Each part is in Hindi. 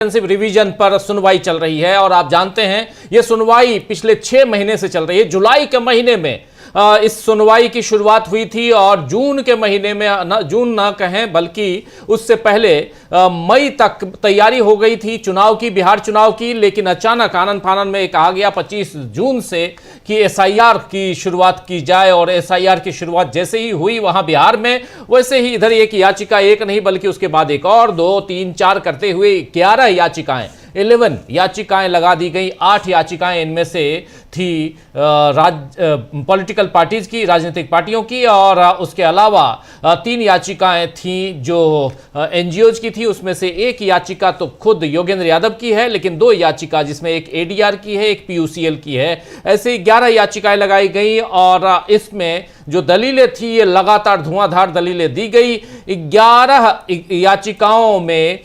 रिवीजन पर सुनवाई चल रही है और आप जानते हैं ये सुनवाई पिछले 6 महीने से चल रही है। जुलाई के महीने में इस सुनवाई की शुरुआत हुई थी और जून के महीने में जून ना कहें बल्कि उससे पहले मई तक तैयारी हो गई थी चुनाव की, बिहार चुनाव की। लेकिन अचानक आनन फानन में कहा गया 25 जून से कि एसआईआर की शुरुआत की जाए और एसआईआर की शुरुआत जैसे ही हुई वहां बिहार में, वैसे ही इधर एक याचिका, एक नहीं बल्कि उसके बाद एक और, 2, 3, 4 करते हुए 11 याचिकाएं, 11 याचिकाएं लगा दी गई। 8 याचिकाएं इनमें से थी पॉलिटिकल पार्टीज की, राजनीतिक पार्टियों की, और उसके अलावा 3 याचिकाएं थी जो एनजीओज की थी। उसमें से एक याचिका तो खुद योगेंद्र यादव की है, लेकिन 2 याचिका जिसमें एक एडीआर की है, एक पीयूसीएल की है, ऐसे 11 याचिकाएं लगाई गई। और इसमें जो दलीलें थी ये लगातार धुआंधार दलीलें दी गई 11 याचिकाओं में।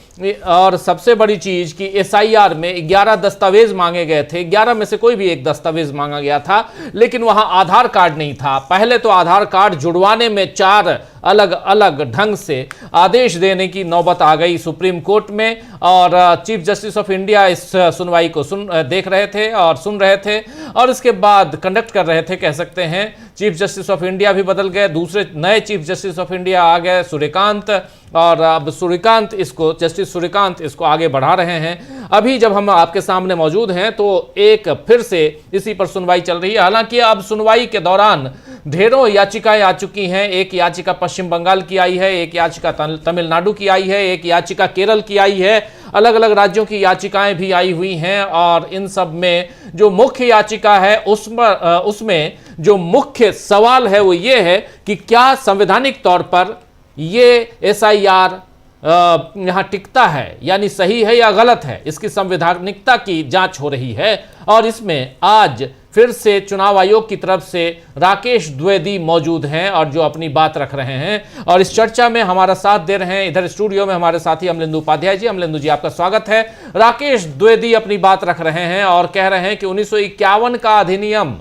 और सबसे बड़ी चीज कि एसआईआर में 11 दस्तावेज मांगे गए थे, 11 में से कोई भी एक दस्तावेज मांगा गया था, लेकिन वहां आधार कार्ड नहीं था। पहले तो आधार कार्ड जुड़वाने में 4 अलग अलग ढंग से आदेश देने की नौबत आ गई सुप्रीम कोर्ट में, और चीफ जस्टिस ऑफ इंडिया इस सुनवाई को देख रहे थे और सुन रहे थे, और इसके बाद कंडक्ट कर रहे थे, कह सकते हैं। चीफ जस्टिस ऑफ इंडिया भी बदल गए, दूसरे नए चीफ जस्टिस ऑफ इंडिया आ गए, सूर्यकांत, और अब सूर्यकांत इसको, जस्टिस सूर्यकांत इसको आगे बढ़ा रहे हैं। अभी जब हम आपके सामने मौजूद हैं तो एक फिर से इसी पर सुनवाई चल रही है। हालांकि अब सुनवाई के दौरान ढेरों याचिकाएं आ चुकी हैं। एक याचिका पश्चिम बंगाल की आई है, एक याचिका तमिलनाडु की आई है, एक याचिका केरल की आई है, अलग अलग राज्यों की याचिकाएं भी आई हुई हैं। और इन सब में जो मुख्य याचिका है उसमें जो मुख्य सवाल है वो ये है कि क्या संवैधानिक तौर पर ये एसआईआर यहां टिकता है, यानी सही है या गलत है, इसकी संवैधानिकता की जांच हो रही है। और इसमें आज फिर से चुनाव आयोग की तरफ से राकेश द्विवेदी मौजूद हैं और जो अपनी बात रख रहे हैं, और इस चर्चा में हमारा साथ दे रहे हैं इधर स्टूडियो में हमारे साथी अमलेंदु उपाध्याय जी। अमलेंदु जी, आपका स्वागत है। राकेश द्विवेदी अपनी बात रख रहे हैं और कह रहे हैं कि 1951 का अधिनियम,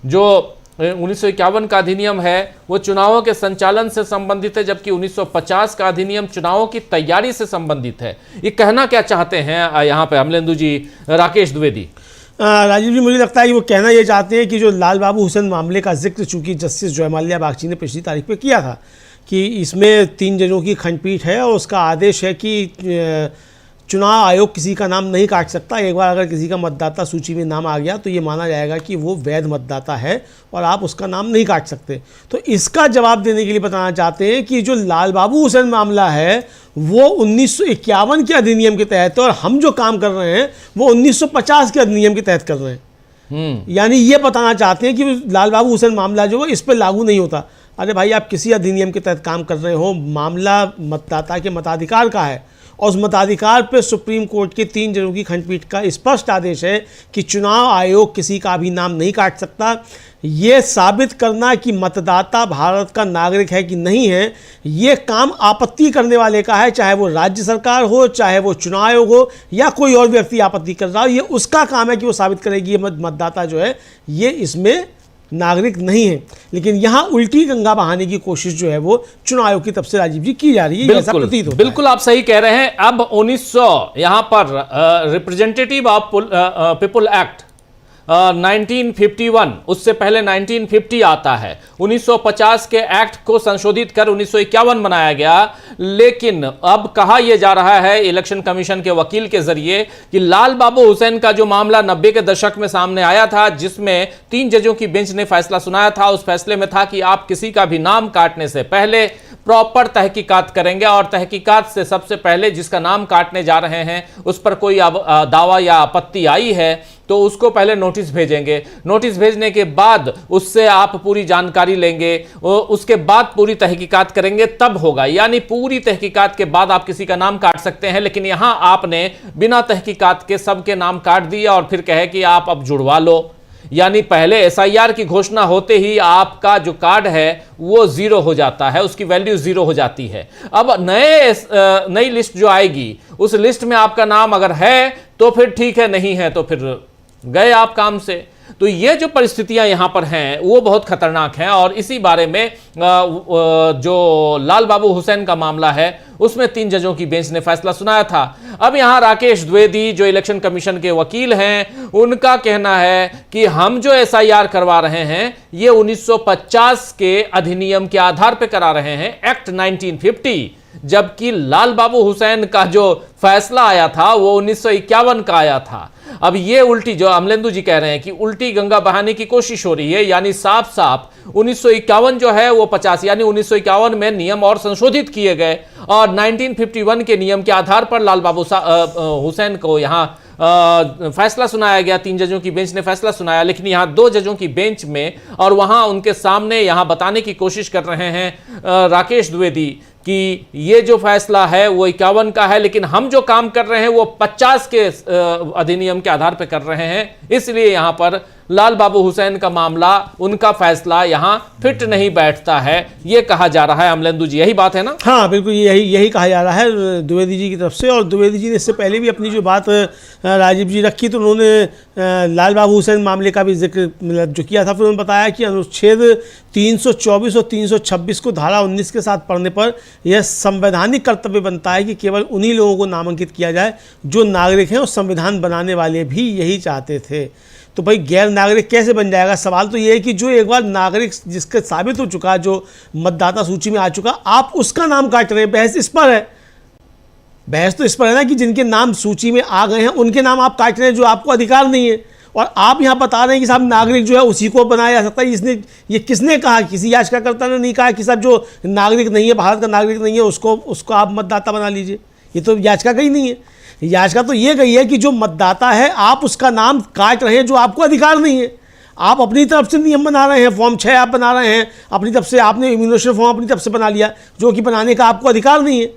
जो 1951 का अधिनियम है वो चुनावों के संचालन से संबंधित है, जबकि 1950 का अधिनियम चुनावों की तैयारी से संबंधित है। ये कहना क्या चाहते हैं यहाँ पे अमलेंदु जी, राकेश द्विवेदी? राजीव जी, मुझे लगता है कि वो कहना ये चाहते हैं कि जो लाल बाबू हुसैन मामले का जिक्र चूंकि जस्टिस जयमाल्या बागची ने पिछली तारीख पे किया था कि इसमें 3 जजों की खंडपीठ है और उसका आदेश है कि चुनाव आयोग किसी का नाम नहीं काट सकता। एक बार अगर किसी का मतदाता सूची में नाम आ गया तो ये माना जाएगा कि वो वैध मतदाता है और आप उसका नाम नहीं काट सकते। तो इसका जवाब देने के लिए बताना चाहते हैं कि जो लाल बाबू हुसैन मामला है वो 1951 के अधिनियम के तहत है और हम जो काम कर रहे हैं वो 1950 के अधिनियम के तहत कर रहे हैं। यानी ये बताना चाहते हैं कि लाल बाबू हुसैन मामला जो है इस पर लागू नहीं होता। अरे भाई, आप किसी अधिनियम के तहत काम कर रहे हो, मामला मतदाता के मताधिकार का है और उस मताधिकार पर सुप्रीम कोर्ट के 3 जजों की खंडपीठ का स्पष्ट आदेश है कि चुनाव आयोग किसी का भी नाम नहीं काट सकता। ये साबित करना कि मतदाता भारत का नागरिक है कि नहीं है, ये काम आपत्ति करने वाले का है, चाहे वो राज्य सरकार हो, चाहे वो चुनाव आयोग हो, या कोई और व्यक्ति आपत्ति कर रहा हो। ये उसका काम है कि वो साबित करेगी ये मतदाता जो है ये इसमें नागरिक नहीं है। लेकिन यहाँ उल्टी गंगा बहाने की कोशिश जो है वो चुनाव आयोग की तरफ से राजीव जी की जा रही है, ऐसा प्रतीत होता है। बिल्कुल आप सही कह रहे हैं। अब 1900 यहाँ पर रिप्रेजेंटेटिव ऑफ पीपुल एक्ट 1951, उससे पहले 1950 आता है। 1950 के एक्ट को संशोधित कर 1951 बनाया गया। लेकिन अब कहा यह जा रहा है इलेक्शन कमीशन के वकील के जरिए कि लाल बाबू हुसैन का जो मामला 90 के दशक में सामने आया था, जिसमें 3 जजों की बेंच ने फैसला सुनाया था, उस फैसले में था कि आप किसी का भी नाम काटने से पहले प्रॉपर तहकीकात करेंगे और तहकीकात से सबसे पहले जिसका नाम काटने जा रहे हैं उस पर कोई दावा या आपत्ति आई है तो उसको पहले नोटिस भेजेंगे। नोटिस भेजने के बाद उससे आप पूरी जानकारी लेंगे, उसके बाद पूरी तहकीकात करेंगे, तब होगा। यानी पूरी तहकीकात के बाद आप किसी का नाम काट सकते हैं। लेकिन यहां आपने बिना तहकीकात के सबके नाम काट दिया और फिर कहे कि आप अब जुड़वा लो। यानी पहले एसआईआर की घोषणा होते ही आपका जो कार्ड है वो 0 हो जाता है, उसकी वैल्यू 0 हो जाती है। अब नई लिस्ट जो आएगी उस लिस्ट में आपका नाम अगर है तो फिर ठीक है, नहीं है तो फिर गए आप काम से। तो ये जो परिस्थितियां यहां पर हैं वो बहुत खतरनाक हैं, और इसी बारे में जो लाल बाबू हुसैन का मामला है उसमें 3 जजों की बेंच ने फैसला सुनाया था। अब यहां राकेश द्विवेदी जो इलेक्शन कमीशन के वकील हैं, उनका कहना है कि हम जो एसआईआर करवा रहे हैं ये 1950 के अधिनियम के आधार पर करा रहे हैं, एक्ट 1950, जबकि लाल बाबू हुसैन का जो फैसला आया था वो 1951 का आया था। अब ये उल्टी, जो अमलेंदु जी कह रहे हैं कि उल्टी गंगा बहाने की कोशिश हो रही है, यानी साफ साफ 1951 जो है वो 50, यानी 1951 में नियम और संशोधित किए गए और 1951 के नियम के आधार पर लाल बाबू हुसैन को यहां फैसला सुनाया गया। 3 जजों की बेंच ने फैसला सुनाया, लेकिन यहां 2 जजों की बेंच में और वहां उनके सामने यहां बताने की कोशिश कर रहे हैं राकेश द्विवेदी कि ये जो फैसला है वो 51 का है, लेकिन हम जो काम कर रहे हैं वो 50 के अधिनियम के आधार पर कर रहे हैं, इसलिए यहां पर लाल बाबू हुसैन का मामला, उनका फैसला यहां फिट नहीं बैठता है, ये कहा जा रहा है। अमलेंदु जी, यही बात है ना? हाँ, बिल्कुल यही कहा जा रहा है द्विवेदी जी की तरफ से। और द्विवेदी जी ने इससे पहले भी अपनी जो बात राजीव जी रखी, तो उन्होंने लाल बाबू हुसैन मामले का भी जिक्र जो किया था। फिर उन्होंने बताया कि अनुच्छेद 324 और 326 को धारा 19 के साथ पढ़ने पर यह संवैधानिक कर्तव्य बनता है कि केवल उन्हीं लोगों को नामांकित किया जाए जो नागरिक हैं, और संविधान बनाने वाले भी यही चाहते थे। तो भाई गैर नागरिक कैसे बन जाएगा? सवाल तो ये है कि जो एक बार नागरिक जिसके साबित हो चुका, जो मतदाता सूची में आ चुका, आप उसका नाम काट रहे हैं। बहस इस पर है, बहस तो इस पर है ना कि जिनके नाम सूची में आ गए हैं उनके नाम आप काट रहे हैं, जो आपको अधिकार नहीं है। और आप यहाँ बता रहे हैं कि साहब नागरिक जो है उसी को बनाया जा सकता है। ये किसने कहा? किसी याचिकाकर्ता ने नहीं कहा कि साहब जो नागरिक नहीं है, भारत का नागरिक नहीं है, उसको आप मतदाता बना लीजिए। ये तो याचिका कहीं नहीं है। याचिका तो ये गई है कि जो मतदाता है आप उसका नाम काट रहे हैं, जो आपको अधिकार नहीं है। आप अपनी तरफ से नियम बना रहे हैं, फॉर्म 6 आप बना रहे हैं अपनी तरफ से, आपने इम्यूनेशन फॉर्म अपनी तरफ से बना लिया, जो कि बनाने का आपको अधिकार नहीं है।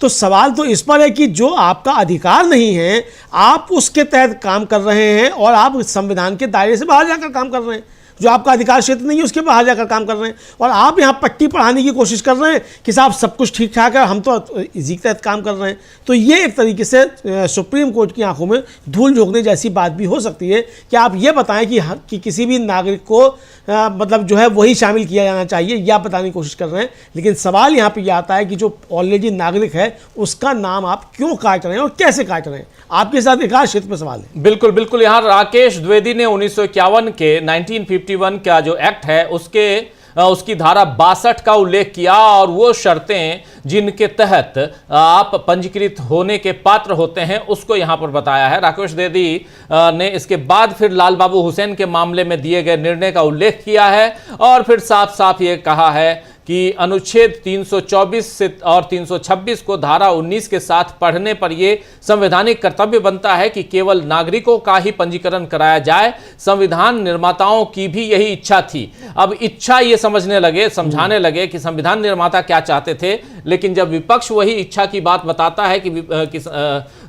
तो सवाल तो इस पर है कि जो आपका अधिकार नहीं है, आप उसके तहत काम कर रहे हैं और आप संविधान के दायरे से बाहर जाकर काम कर रहे हैं। जो आपका अधिकार क्षेत्र नहीं है उसके बाहर जाकर काम कर रहे हैं, और आप यहाँ पट्टी पढ़ाने की कोशिश कर रहे हैं कि साहब सब कुछ ठीक ठाक है, हम तो इसी के तहत काम कर रहे हैं। तो ये एक तरीके से सुप्रीम कोर्ट की आंखों में धूल झोंकने जैसी बात भी हो सकती है कि आप ये बताएं कि किसी भी नागरिक को मतलब जो है वही शामिल किया जाना चाहिए, या बताने की कोशिश कर रहे हैं। लेकिन सवाल यहाँ पर यह आता है कि जो ऑलरेडी नागरिक है उसका नाम आप क्यों काट रहे हैं और कैसे काट रहे हैं? आपके साथ अधिकार क्षेत्र पर सवाल है। बिल्कुल बिल्कुल। यहाँ राकेश द्विवेदी ने 1951 के 1951 का जो एक्ट है उसकी धारा 62 का उल्लेख किया, और वो शर्तें जिनके तहत आप पंजीकृत होने के पात्र होते हैं उसको यहां पर बताया है। राकेश द्विवेदी ने इसके बाद फिर लाल बाबू हुसैन के मामले में दिए गए निर्णय का उल्लेख किया है, और फिर साफ साफ ये कहा है कि अनुच्छेद 324 से और 326 को धारा 19 के साथ पढ़ने पर यह संवैधानिक कर्तव्य बनता है कि केवल नागरिकों का ही पंजीकरण कराया जाए। संविधान निर्माताओं की भी यही इच्छा थी। अब इच्छा ये समझाने लगे कि संविधान निर्माता क्या चाहते थे, लेकिन जब विपक्ष वही इच्छा की बात बताता है कि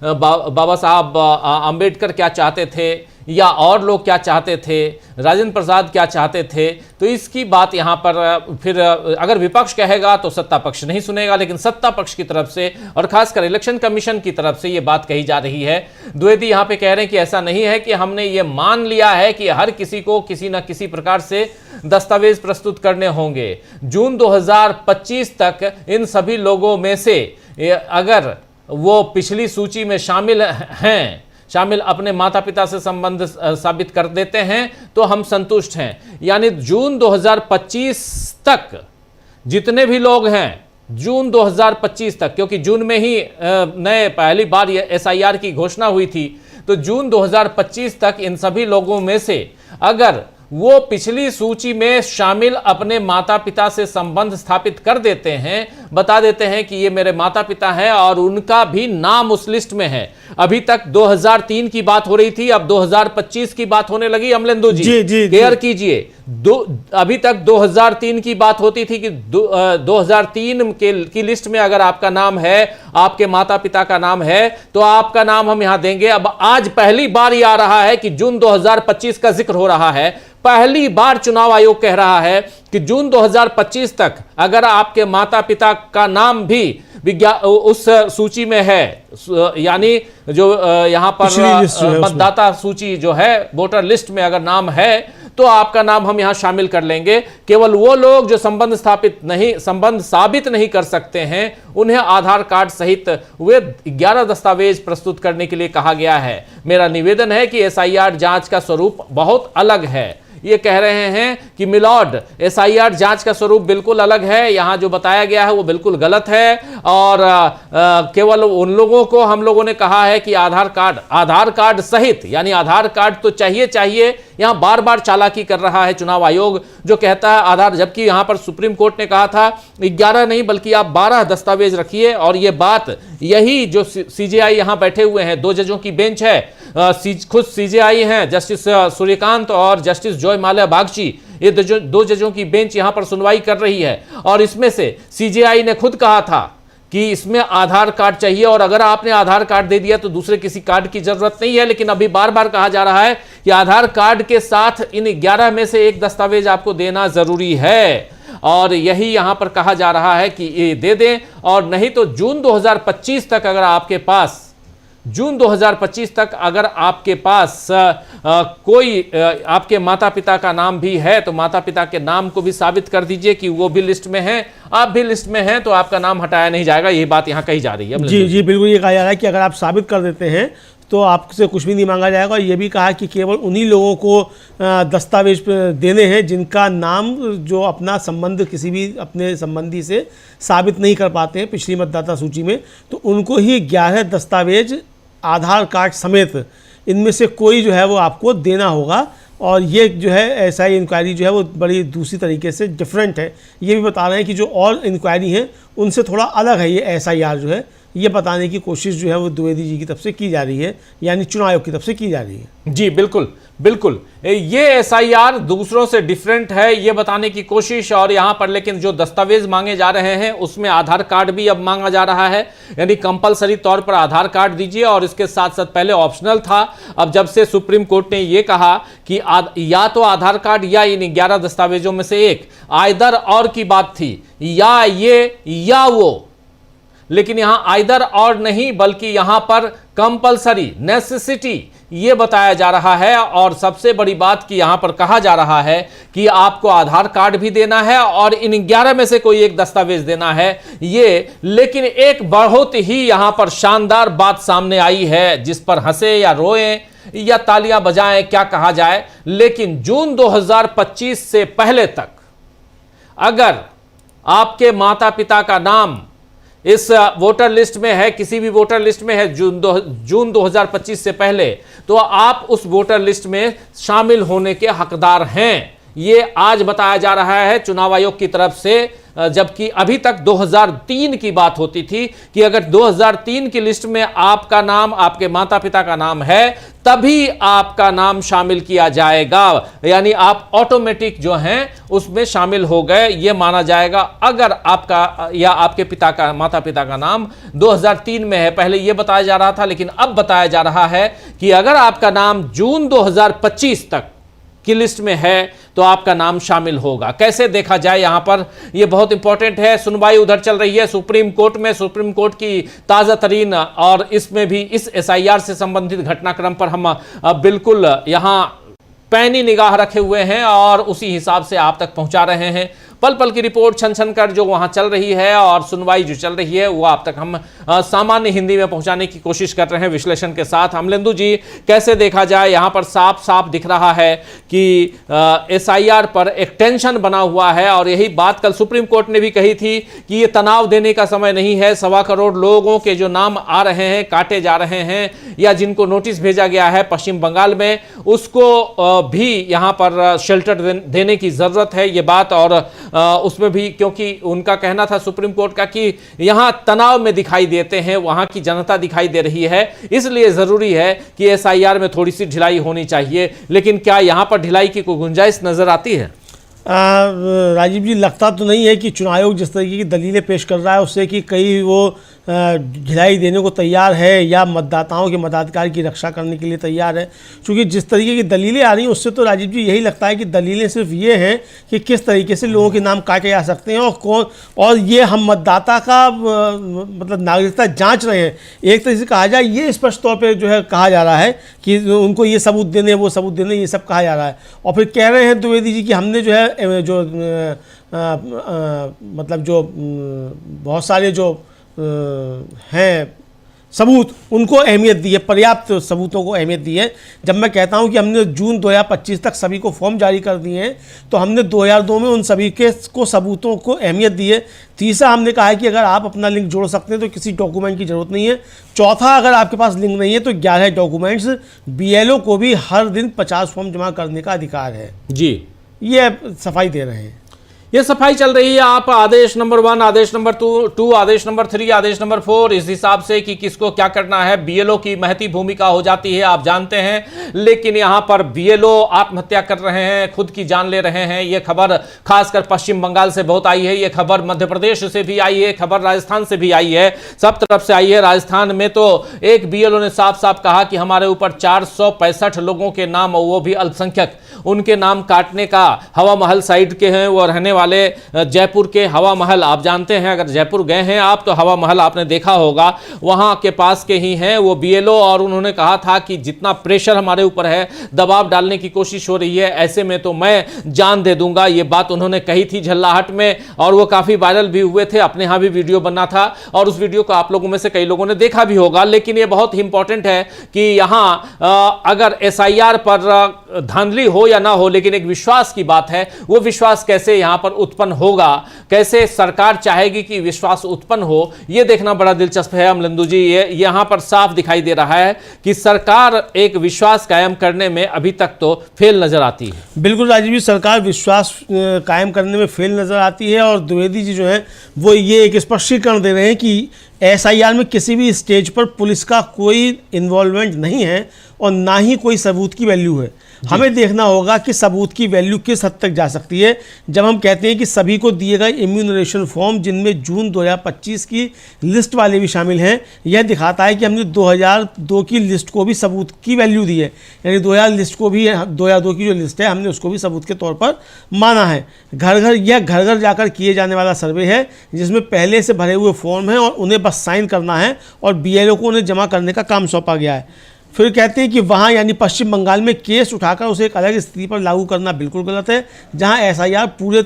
बाबा साहब आंबेडकर क्या चाहते थे या और लोग क्या चाहते थे, राजेंद्र प्रसाद क्या चाहते थे, तो इसकी बात यहाँ पर फिर अगर विपक्ष कहेगा तो सत्ता पक्ष नहीं सुनेगा, लेकिन सत्ता पक्ष की तरफ से और खासकर इलेक्शन कमीशन की तरफ से ये बात कही जा रही है। द्विवेदी यहाँ पे कह रहे हैं कि ऐसा नहीं है कि हमने ये मान लिया है कि हर किसी को किसी न किसी प्रकार से दस्तावेज प्रस्तुत करने होंगे। जून 2025 तक इन सभी लोगों में से अगर वो पिछली सूची में शामिल अपने माता पिता से संबंध साबित कर देते हैं तो हम संतुष्ट हैं। यानी जून 2025 तक जितने भी लोग हैं, जून 2025 तक, क्योंकि जून में ही पहली बार ये एसआईआर की घोषणा हुई थी, तो जून 2025 तक इन सभी लोगों में से अगर वो पिछली सूची में शामिल अपने माता पिता से संबंध स्थापित कर देते हैं, बता देते हैं कि ये मेरे माता पिता हैं और उनका भी नाम उस लिस्ट में है। अभी तक 2003 की बात हो रही थी, अब 2025 की बात होने लगी। अमलेंदु जी केयर कीजिए, अभी तक 2003 की बात होती थी कि 2003 की लिस्ट में अगर आपका नाम है, आपके माता पिता का नाम है, तो आपका नाम हम यहां देंगे। अब आज पहली बार यह आ रहा है कि जून 2025 का जिक्र हो रहा है। पहली बार चुनाव आयोग कह रहा है कि जून 2025 तक अगर आपके माता पिता का नाम भी उस सूची में है, यानी जो यहां पर मतदाता सूची जो है, वोटर लिस्ट में अगर नाम है, तो आपका नाम हम यहां शामिल कर लेंगे। केवल वो लोग जो संबंध साबित नहीं कर सकते हैं, उन्हें आधार कार्ड सहित वे 11 दस्तावेज प्रस्तुत करने के लिए कहा गया है। मेरा निवेदन है कि एसआईआर जांच का स्वरूप बहुत अलग है। ये कह रहे हैं कि मिलॉर्ड, एसआईआर जांच का स्वरूप बिल्कुल अलग है, यहां जो बताया गया है वो बिल्कुल गलत है। और केवल उन लोगों को हम लोगों ने कहा है कि आधार कार्ड सहित, यानी आधार कार्ड तो चाहिए। यहां बार बार चालाकी कर रहा है चुनाव आयोग, जो कहता है आधार, जबकि यहां पर सुप्रीम कोर्ट ने कहा था 11 नहीं बल्कि आप 12 दस्तावेज रखिए। और ये बात यही जो सीजेआई यहां बैठे हुए हैं, 2 जजों की बेंच है, खुद सीजेआई हैं जस्टिस सूर्यकांत और जस्टिस जॉय माल्या बागची, ये 2 जजों की बेंच यहां पर सुनवाई कर रही है। और इसमें से सीजेआई ने खुद कहा था कि इसमें आधार कार्ड चाहिए, और अगर आपने आधार कार्ड दे दिया तो दूसरे किसी कार्ड की जरूरत नहीं है। लेकिन अभी बार बार कहा जा रहा है कि आधार कार्ड के साथ इन 11 में से एक दस्तावेज आपको देना जरूरी है। और यही यहां पर कहा जा रहा है कि ये दे दें, और नहीं तो जून 2025 तक अगर आपके पास कोई आपके माता पिता का नाम भी है, तो माता पिता के नाम को भी साबित कर दीजिए कि वो भी लिस्ट में हैं, आप भी लिस्ट में हैं, तो आपका नाम हटाया नहीं जाएगा। ये बात यहां कही जा रही है। जी बिल्कुल, ये कहा जा रहा है कि अगर आप साबित कर देते हैं तो आपसे कुछ भी नहीं मांगा जाएगा। और ये भी कहा कि केवल उन्हीं लोगों को दस्तावेज देने हैं जिनका नाम, जो अपना संबंध किसी भी अपने संबंधी से साबित नहीं कर पाते हैं पिछली मतदाता सूची में, तो उनको ही 11 दस्तावेज आधार कार्ड समेत इनमें से कोई जो है वो आपको देना होगा। और ये जो है एसआई इंक्वायरी जो है वो बड़ी दूसरी तरीके से डिफरेंट है। ये भी बता रहे हैं कि जो और इंक्वायरी हैं उनसे थोड़ा अलग है ये एसआईआर जो है, ये बताने की कोशिश जो है वो द्विवेदी जी की तरफ से की जा रही है, यानी चुनाव आयोग की तरफ से की जा रही है। जी बिल्कुल, ये एसआईआर दूसरों से डिफरेंट है, ये बताने की कोशिश। और यहां पर लेकिन जो दस्तावेज मांगे जा रहे हैं उसमें आधार कार्ड भी अब मांगा जा रहा है, यानी कंपलसरी तौर पर आधार कार्ड दीजिए। और इसके साथ साथ पहले ऑप्शनल था, अब जब से सुप्रीम कोर्ट ने यह कहा कि या तो आधार कार्ड या इन 11 दस्तावेजों में से एक, आइदर और की बात थी, या ये या वो, लेकिन यहां आइदर और नहीं बल्कि यहां पर कंपलसरी, नेसेसिटी ये बताया जा रहा है। और सबसे बड़ी बात कि यहां पर कहा जा रहा है कि आपको आधार कार्ड भी देना है और इन 11 में से कोई एक दस्तावेज देना है ये। लेकिन एक बहुत ही यहां पर शानदार बात सामने आई है, जिस पर हंसे या रोएं या तालियां बजाएं, क्या कहा जाए, लेकिन जून 2025 से पहले तक अगर आपके माता पिता का नाम इस वोटर लिस्ट में है, किसी भी वोटर लिस्ट में है जून 2025 से पहले, तो आप उस वोटर लिस्ट में शामिल होने के हकदार हैं। ये आज बताया जा रहा है चुनाव आयोग की तरफ से, जबकि अभी तक 2003 की बात होती थी कि अगर 2003 की लिस्ट में आपका नाम, आपके माता पिता का नाम है, तभी आपका नाम शामिल किया जाएगा, यानी आप ऑटोमेटिक जो हैं उसमें शामिल हो गए, ये माना जाएगा अगर आपका या आपके पिता का, माता पिता का नाम 2003 में है। पहले ये बताया जा रहा था, लेकिन अब बताया जा रहा है कि अगर आपका नाम जून 2025 तक की लिस्ट में है तो आपका नाम शामिल होगा। कैसे देखा जाए, यहां पर यह बहुत इंपॉर्टेंट है। सुनवाई उधर चल रही है सुप्रीम कोर्ट में, सुप्रीम कोर्ट की ताजा तरीन, और इसमें भी इस एसआईआर से संबंधित घटनाक्रम पर हम बिल्कुल यहां पैनी निगाह रखे हुए हैं और उसी हिसाब से आप तक पहुंचा रहे हैं। पल पल की रिपोर्ट छन छन कर जो वहां चल रही है और सुनवाई जो चल रही है वो आप तक हम सामान्य हिंदी में पहुंचाने की कोशिश कर रहे हैं विश्लेषण के साथ। अमलेंदु जी, कैसे देखा जाए, यहां पर साफ साफ दिख रहा है कि एसआईआर पर एक टेंशन बना हुआ है, और यही बात कल सुप्रीम कोर्ट ने भी कही थी कि ये तनाव देने का समय नहीं है। 1.25 करोड़ लोगों के जो नाम आ रहे हैं, काटे जा रहे हैं, या जिनको नोटिस भेजा गया है पश्चिम बंगाल में, उसको भी यहां पर शेल्टर देने की जरूरत है, ये बात। और उसमें भी, क्योंकि उनका कहना था सुप्रीम कोर्ट का कि यहां तनाव में दिखाई देते हैं, वहां की जनता दिखाई दे रही है, इसलिए जरूरी है कि एसआईआर में थोड़ी सी ढिलाई होनी चाहिए। लेकिन क्या यहां पर ढिलाई की कोई गुंजाइश नजर आती है? राजीव जी, लगता तो नहीं है कि चुनाव आयोग जिस तरीके की दलीलें पेश कर रहा है उससे कि कहीं वो ढिलाई देने को तैयार है या मतदाताओं के मताधिकार की रक्षा करने के लिए तैयार है। क्योंकि जिस तरीके की दलीलें आ रही हैं उससे तो राजीव जी यही लगता है कि दलीलें सिर्फ ये हैं कि किस तरीके से लोगों के नाम काटे जा सकते हैं और ये हम मतदाता का मतलब नागरिकता जांच रहे हैं। एक तरीके से कहा जाए ये स्पष्ट तौर पर जो है कहा जा रहा है कि उनको ये सबूत देने, वो सबूत देने, ये सब कहा जा रहा है। और फिर कह रहे हैं द्विवेदी जी कि हमने जो है मतलब जो बहुत सारे जो हैं सबूत, उनको अहमियत दी है, पर्याप्त सबूतों को अहमियत दी है। जब मैं कहता हूं कि हमने जून 2025 तक सभी को फॉर्म जारी कर दिए हैं, तो हमने 2002 में उन सभी के सबूतों को अहमियत दी है। तीसरा, हमने कहा है कि अगर आप अपना लिंक जोड़ सकते हैं तो किसी डॉक्यूमेंट की ज़रूरत नहीं है। चौथा, अगर आपके पास लिंक नहीं है तो 11 डॉक्यूमेंट्स, BLO को भी हर दिन 50 फॉर्म जमा करने का अधिकार है। जी, ये सफाई दे रहे हैं। ये सफाई चल रही है। आप आदेश नंबर 1, आदेश नंबर 2, आदेश नंबर 3, आदेश नंबर 4, इस हिसाब से कि किसको क्या करना है, BLO की महती भूमिका हो जाती है, आप जानते हैं। लेकिन यहां पर BLO आत्महत्या कर रहे हैं, खुद की जान ले रहे हैं। यह खबर खासकर पश्चिम बंगाल से बहुत आई है, यह खबर मध्य प्रदेश से भी आई है, खबर राजस्थान से भी आई है, सब तरफ से आई है। राजस्थान में तो एक BLO ने साफ साफ कहा कि हमारे ऊपर 465 लोगों के नाम, वो भी अल्पसंख्यक, उनके नाम काटने का, हवा महल साइड के हैं, वो रहने वाले जयपुर के हवा महल, आप जानते हैं, अगर जयपुर गए हैं आप तो हवा महल आपने देखा होगा, वहां के पास के ही हैं वो BLO। और उन्होंने कहा था कि जितना प्रेशर हमारे ऊपर है, दबाव डालने की कोशिश हो रही है, ऐसे में तो मैं जान दे दूंगा। ये बात उन्होंने कही थी झल्लाहट में, और वो काफी वायरल भी हुए थे, अपने यहां भी वीडियो बना था, और उस वीडियो को आप लोगों में से कई लोगों ने देखा भी होगा। लेकिन ये बहुत इंपॉर्टेंट है कि यहां अगर SIR पर धांधली हो या ना हो, लेकिन एक विश्वास की बात है, वो विश्वास कैसे यहां पर उत्पन्न होगा, कैसे सरकार चाहेगी कि विश्वास उत्पन्न हो, यह देखना बड़ा दिलचस्प है अमलेंदु जी। ये यहां पर साफ दिखाई दे रहा है कि सरकार एक विश्वास कायम करने में अभी तक तो फेल नजर आती है। बिल्कुल राजीव जी, सरकार विश्वास कायम करने में फेल नजर आती है। और द्विवेदी जी जो है वो ये एक स्पष्टीकरण दे रहे हैं कि SIR में किसी भी स्टेज पर पुलिस का कोई इन्वॉल्वमेंट नहीं है और ना ही कोई सबूत की वैल्यू है। हमें देखना होगा कि सबूत की वैल्यू किस हद तक जा सकती है। जब हम कहते हैं कि सभी को दिए गए इम्यूनरेशन फॉर्म, जिनमें जून 2025 की लिस्ट वाले भी शामिल हैं, यह दिखाता है कि हमने 2002 की लिस्ट को भी सबूत की वैल्यू दी है। यानी 2002 की जो लिस्ट है, हमने उसको भी सबूत के तौर पर माना है। यह घर घर जाकर किए जाने वाला सर्वे है, जिसमें पहले से भरे हुए फॉर्म हैं और उन्हें बस साइन करना है, और BLO को उन्हें जमा करने का काम सौंपा गया है। फिर कहते हैं कि वहाँ यानी पश्चिम बंगाल में केस उठाकर उसे एक अलग स्थिति पर लागू करना बिल्कुल गलत है, जहाँ SIR पूरे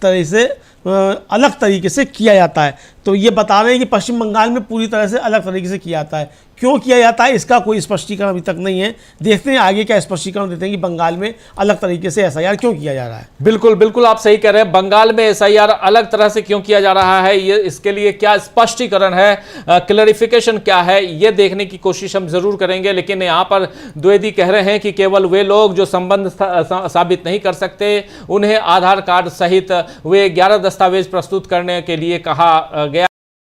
तरह से अलग तरीके से किया जाता है। तो ये बता रहे हैं कि पश्चिम बंगाल में पूरी तरह से अलग तरीके से किया जाता है। क्यों किया जाता है, इसका कोई स्पष्टीकरण अभी तक नहीं है। देखते हैं आगे क्या स्पष्टीकरण देते हैं कि बंगाल में अलग तरीके से SIR क्यों किया जा रहा है। बिल्कुल बिल्कुल, आप सही कह रहे हैं। बंगाल में SIR अलग तरह से क्यों किया जा रहा है, ये इसके लिए क्या स्पष्टीकरण है, क्लैरिफिकेशन क्या है, ये देखने की कोशिश हम जरूर करेंगे। लेकिन यहाँ पर द्विवेदी कह रहे हैं कि केवल वे लोग जो संबंध साबित नहीं कर सकते, उन्हें आधार कार्ड सहित वे 11 दस्तावेज प्रस्तुत करने के लिए कहा गया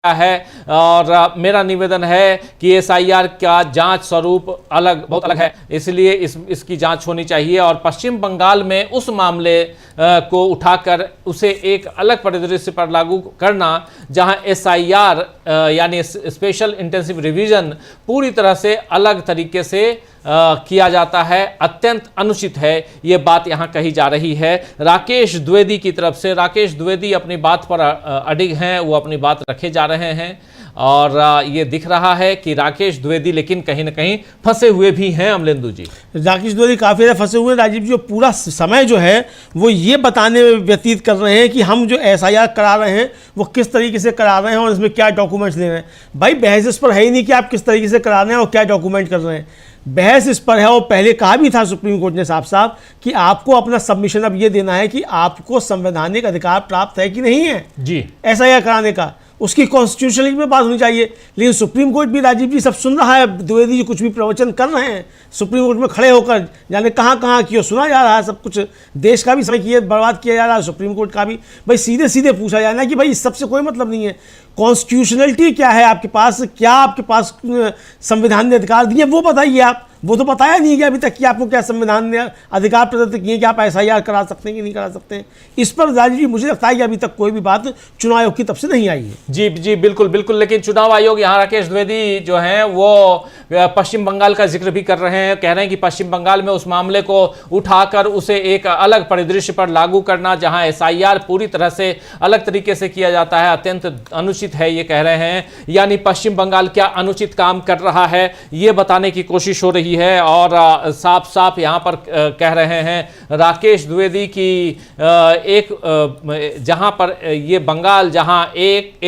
है। और मेरा निवेदन है कि SIR का जांच स्वरूप बहुत अलग है, इसलिए इसकी जांच होनी चाहिए। और पश्चिम बंगाल में उस मामले को उठाकर उसे एक अलग परिदृश्य पर लागू करना, जहां SIR यानी स्पेशल इंटेंसिव रिवीजन पूरी तरह से अलग तरीके से किया जाता है, अत्यंत अनुचित है। ये बात यहां कही जा रही है राकेश द्विवेदी की तरफ से। राकेश द्विवेदी अपनी बात पर अडिग हैं, वो अपनी बात रखे जा रहे हैं, और ये दिख रहा है कि राकेश द्विवेदी लेकिन कहीं ना कहीं फंसे हुए भी हैं अमलेंदु जी। राकेश द्विवेदी काफ़ी ज़्यादा फंसे हुए हैं राजीव जी। पूरा समय जो है वो ये बताने में व्यतीत कर रहे हैं कि हम जो SIR करा रहे हैं वो किस तरीके से करा रहे हैं और इसमें क्या डॉक्यूमेंट्स ले रहे हैं। भाई, बहस इस पर है ही नहीं कि आप किस तरीके से करा रहे हैं और क्या डॉक्यूमेंट कर रहे हैं। बहस इस पर है, और पहले कहा भी था सुप्रीम कोर्ट ने साफ साफ कि आपको अपना सबमिशन अब ये देना है कि आपको संवैधानिक अधिकार प्राप्त है कि नहीं है जी SIR कराने का। उसकी कॉन्स्टिट्यूशनलिटी में बात होनी चाहिए। लेकिन सुप्रीम कोर्ट भी, राजीव जी, सब सुन रहा है, द्विवेदी जी कुछ भी प्रवचन कर रहे हैं सुप्रीम कोर्ट में खड़े होकर, जाने कहाँ कहाँ की सुना जा रहा है सब कुछ। देश का भी समय किए बर्बाद किया जा रहा है, सुप्रीम कोर्ट का भी। भाई सीधे सीधे पूछा जाना कि भाई इस सबसे कोई मतलब नहीं है, कॉन्स्टिट्यूशनलिटी क्या है आपके पास, क्या आपके पास संविधान ने अधिकार दिए वो बताइए आप। वो तो बताया नहीं है कि अभी तक कि आपको क्या संविधान ने अधिकार प्रदत्त किए कि आप SIR करा सकते हैं कि नहीं करा सकते हैं। इस पर राजीव जी मुझे लगता है कि अभी तक कोई भी बात चुनाव आयोग की तरफ से नहीं आई है। जी जी, बिल्कुल बिल्कुल। लेकिन चुनाव आयोग, यहाँ राकेश द्विवेदी जो हैं वो पश्चिम बंगाल का जिक्र भी कर रहे हैं, कह रहे हैं कि पश्चिम बंगाल में उस मामले को उठाकर उसे एक अलग परिदृश्य पर लागू करना, जहां SIR पूरी तरह से अलग तरीके से किया जाता है, अत्यंत अनुचित है, ये कह रहे हैं। यानी पश्चिम बंगाल क्या अनुचित काम कर रहा है ये बताने की कोशिश हो रही है। और साफ साफ यहां पर कह रहे हैं राकेश द्विवेदी की एक जहां पर ये बंगाल, जहां एक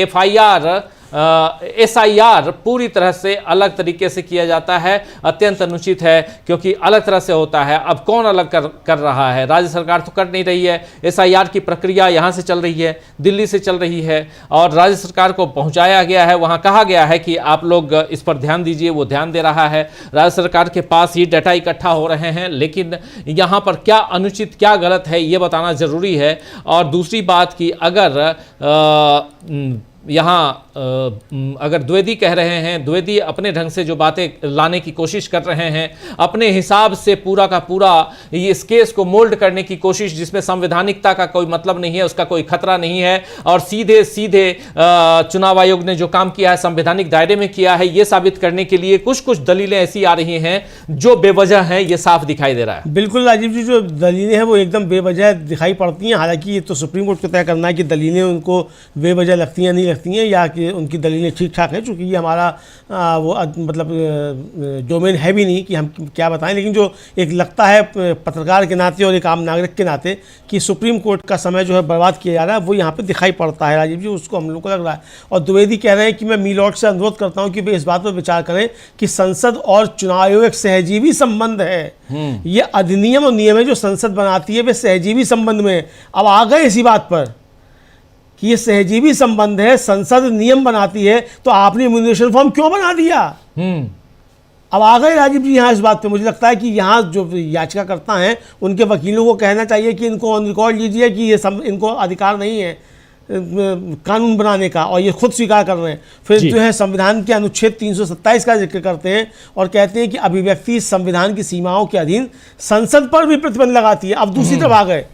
SIR पूरी तरह से अलग तरीके से किया जाता है, अत्यंत अनुचित है, क्योंकि अलग तरह से होता है। अब कौन अलग कर रहा है? राज्य सरकार तो कर नहीं रही है। SIR की प्रक्रिया यहाँ से चल रही है, दिल्ली से चल रही है, और राज्य सरकार को पहुँचाया गया है, वहाँ कहा गया है कि आप लोग इस पर ध्यान दीजिए, वो ध्यान दे रहा है। राज्य सरकार के पास ये डाटा इकट्ठा हो रहे हैं, लेकिन यहाँ पर क्या अनुचित क्या गलत है ये बताना जरूरी है। और दूसरी बात कि अगर द्विवेदी कह रहे हैं, द्विवेदी अपने ढंग से जो बातें लाने की कोशिश कर रहे हैं, अपने हिसाब से पूरा का पूरा इस केस को मोल्ड करने की कोशिश, जिसमें संवैधानिकता का कोई मतलब नहीं है, उसका कोई खतरा नहीं है, और सीधे सीधे चुनाव आयोग ने जो काम किया है संवैधानिक दायरे में किया है, ये साबित करने के लिए कुछ कुछ दलीलें ऐसी आ रही हैं जो बेवजह हैं, ये साफ दिखाई दे रहा है। बिल्कुल राजीव जी, जो दलीलें हैं वो एकदम बेवजह दिखाई पड़ती हैं। हालांकि ये तो सुप्रीम कोर्ट को तय करना है कि दलीलें उनको बेवजह लगती हैं नहीं लगती हैं, या कि उनकी दलीलें ठीक ठाक हैं। चूँकि ये हमारा मतलब डोमेन है भी नहीं कि हम क्या बताएं, लेकिन जो एक लगता है पत्रकार के नाते और एक आम नागरिक के नाते कि सुप्रीम कोर्ट का समय जो है बर्बाद किया जा रहा है, वो यहाँ पे दिखाई पड़ता है राजीव जी, उसको हम लोग को लग रहा है। और द्विवेदी कह रहे हैं कि मैं मीलॉट से अनुरोध करता हूँ कि वे इस बात पर विचार करें कि संसद और चुनाव आयोग एक सहजीवी संबंध है। ये अधिनियम और नियम है जो संसद बनाती है, वे सहजीवी संबंध में। अब आ गए इसी बात पर कि ये सहजीवी संबंध है, संसद नियम बनाती है, तो आपने इम्यूनिकेशन फॉर्म क्यों बना दिया? अब आ गए राजीव जी यहाँ इस बात पे। मुझे लगता है कि यहाँ जो याचिकाकर्ता हैं उनके वकीलों को कहना चाहिए कि इनको ऑन रिकॉर्ड लीजिए कि ये इनको अधिकार नहीं है कानून बनाने का, और ये खुद स्वीकार कर रहे हैं। फिर जो है संविधान के अनुच्छेद 327 का जिक्र करते हैं और कहते हैं कि अभिव्यक्ति संविधान की सीमाओं के अधीन संसद पर भी प्रतिबंध लगाती है। अब दूसरी तरफ आ गए,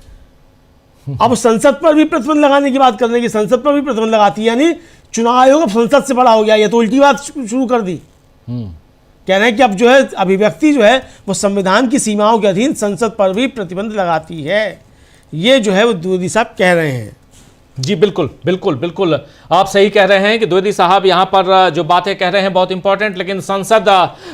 अब संसद पर भी प्रतिबंध लगाने की बात कर रहे हैं कि संसद पर भी प्रतिबंध लगाती है, यानी चुनाव आयोग अब संसद से बड़ा हो गया। ये तो उल्टी बात शुरू कर दी। कह रहे हैं कि अब जो है अभिव्यक्ति जो है वो संविधान की सीमाओं के अधीन संसद पर भी प्रतिबंध लगाती है। ये जो है वो द्विवेदी साहब कह रहे हैं। जी बिल्कुल बिल्कुल बिल्कुल, आप सही कह रहे हैं कि द्विवेदी साहब यहाँ पर जो बातें कह रहे हैं बहुत इंपॉर्टेंट, लेकिन संसद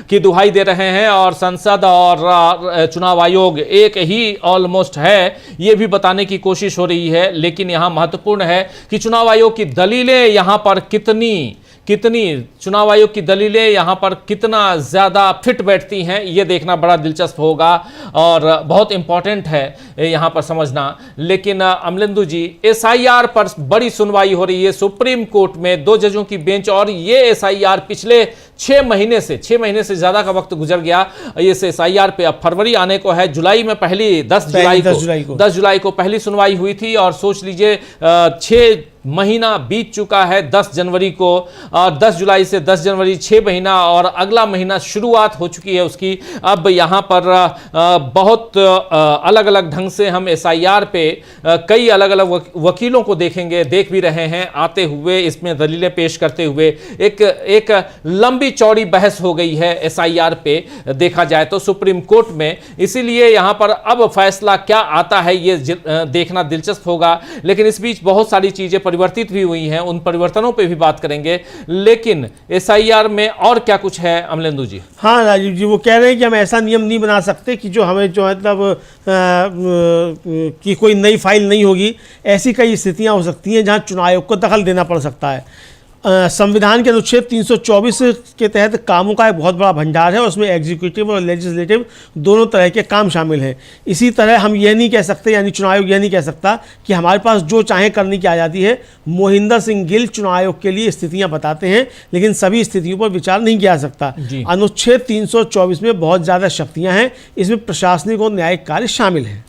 की दुहाई दे रहे हैं, और संसद और चुनाव आयोग एक ही ऑलमोस्ट है, ये भी बताने की कोशिश हो रही है। लेकिन यहाँ महत्वपूर्ण है कि चुनाव आयोग की दलीलें यहाँ पर कितनी चुनाव आयोग की दलीलें यहाँ पर कितना ज़्यादा फिट बैठती हैं, ये देखना बड़ा दिलचस्प होगा और बहुत इंपॉर्टेंट है यहाँ पर समझना। लेकिन अमलेंदु जी, SIR पर बड़ी सुनवाई हो रही है सुप्रीम कोर्ट में, 2 जजों की बेंच, और ये SIR पिछले 6 महीने से ज़्यादा का वक्त गुजर गया। ये SIR पे अब फरवरी आने को है, जुलाई में पहली 10 जुलाई को पहली सुनवाई हुई थी, और सोच लीजिए 6 महीना बीत चुका है 10 जनवरी को, और 10 जुलाई से 10 जनवरी 6 महीना, और अगला महीना शुरुआत हो चुकी है उसकी। अब यहाँ पर बहुत अलग अलग ढंग से हम SIR पे कई अलग अलग वकीलों को देख भी रहे हैं आते हुए, इसमें दलीलें पेश करते हुए। एक लंबी चौड़ी बहस हो गई है SIR पे देखा जाए तो सुप्रीम कोर्ट में, इसीलिए यहाँ पर अब फैसला क्या आता है ये देखना दिलचस्प होगा। लेकिन इस बीच बहुत सारी चीजें परिवर्तित भी हुई हैं, उन परिवर्तनों पे भी बात करेंगे। लेकिन SIR में और क्या कुछ है अमलेंदु जी? हाँ राजीव जी, वो कह रहे हैं कि हम ऐसा नियम नहीं बना सकते कि जो हमें जो मतलब कि कोई नई फाइल नहीं होगी। ऐसी कई स्थितियां हो सकती हैं जहां चुनाव आयोग को दखल देना पड़ सकता है। संविधान के अनुच्छेद 324 के तहत कामों का एक बहुत बड़ा भंडार है और उसमें एग्जीक्यूटिव और लेजिस्लेटिव दोनों तरह के काम शामिल हैं। इसी तरह हम ये नहीं कह सकते, यानी चुनाव आयोग ये नहीं कह सकता कि हमारे पास जो चाहे करने की आज़ादी है। मोहिंदर सिंह गिल चुनाव आयोग के लिए स्थितियां बताते हैं, लेकिन सभी स्थितियों पर विचार नहीं किया जा सकता। अनुच्छेद 324 में बहुत ज़्यादा शक्तियाँ हैं, इसमें प्रशासनिक और न्यायिक कार्य शामिल हैं।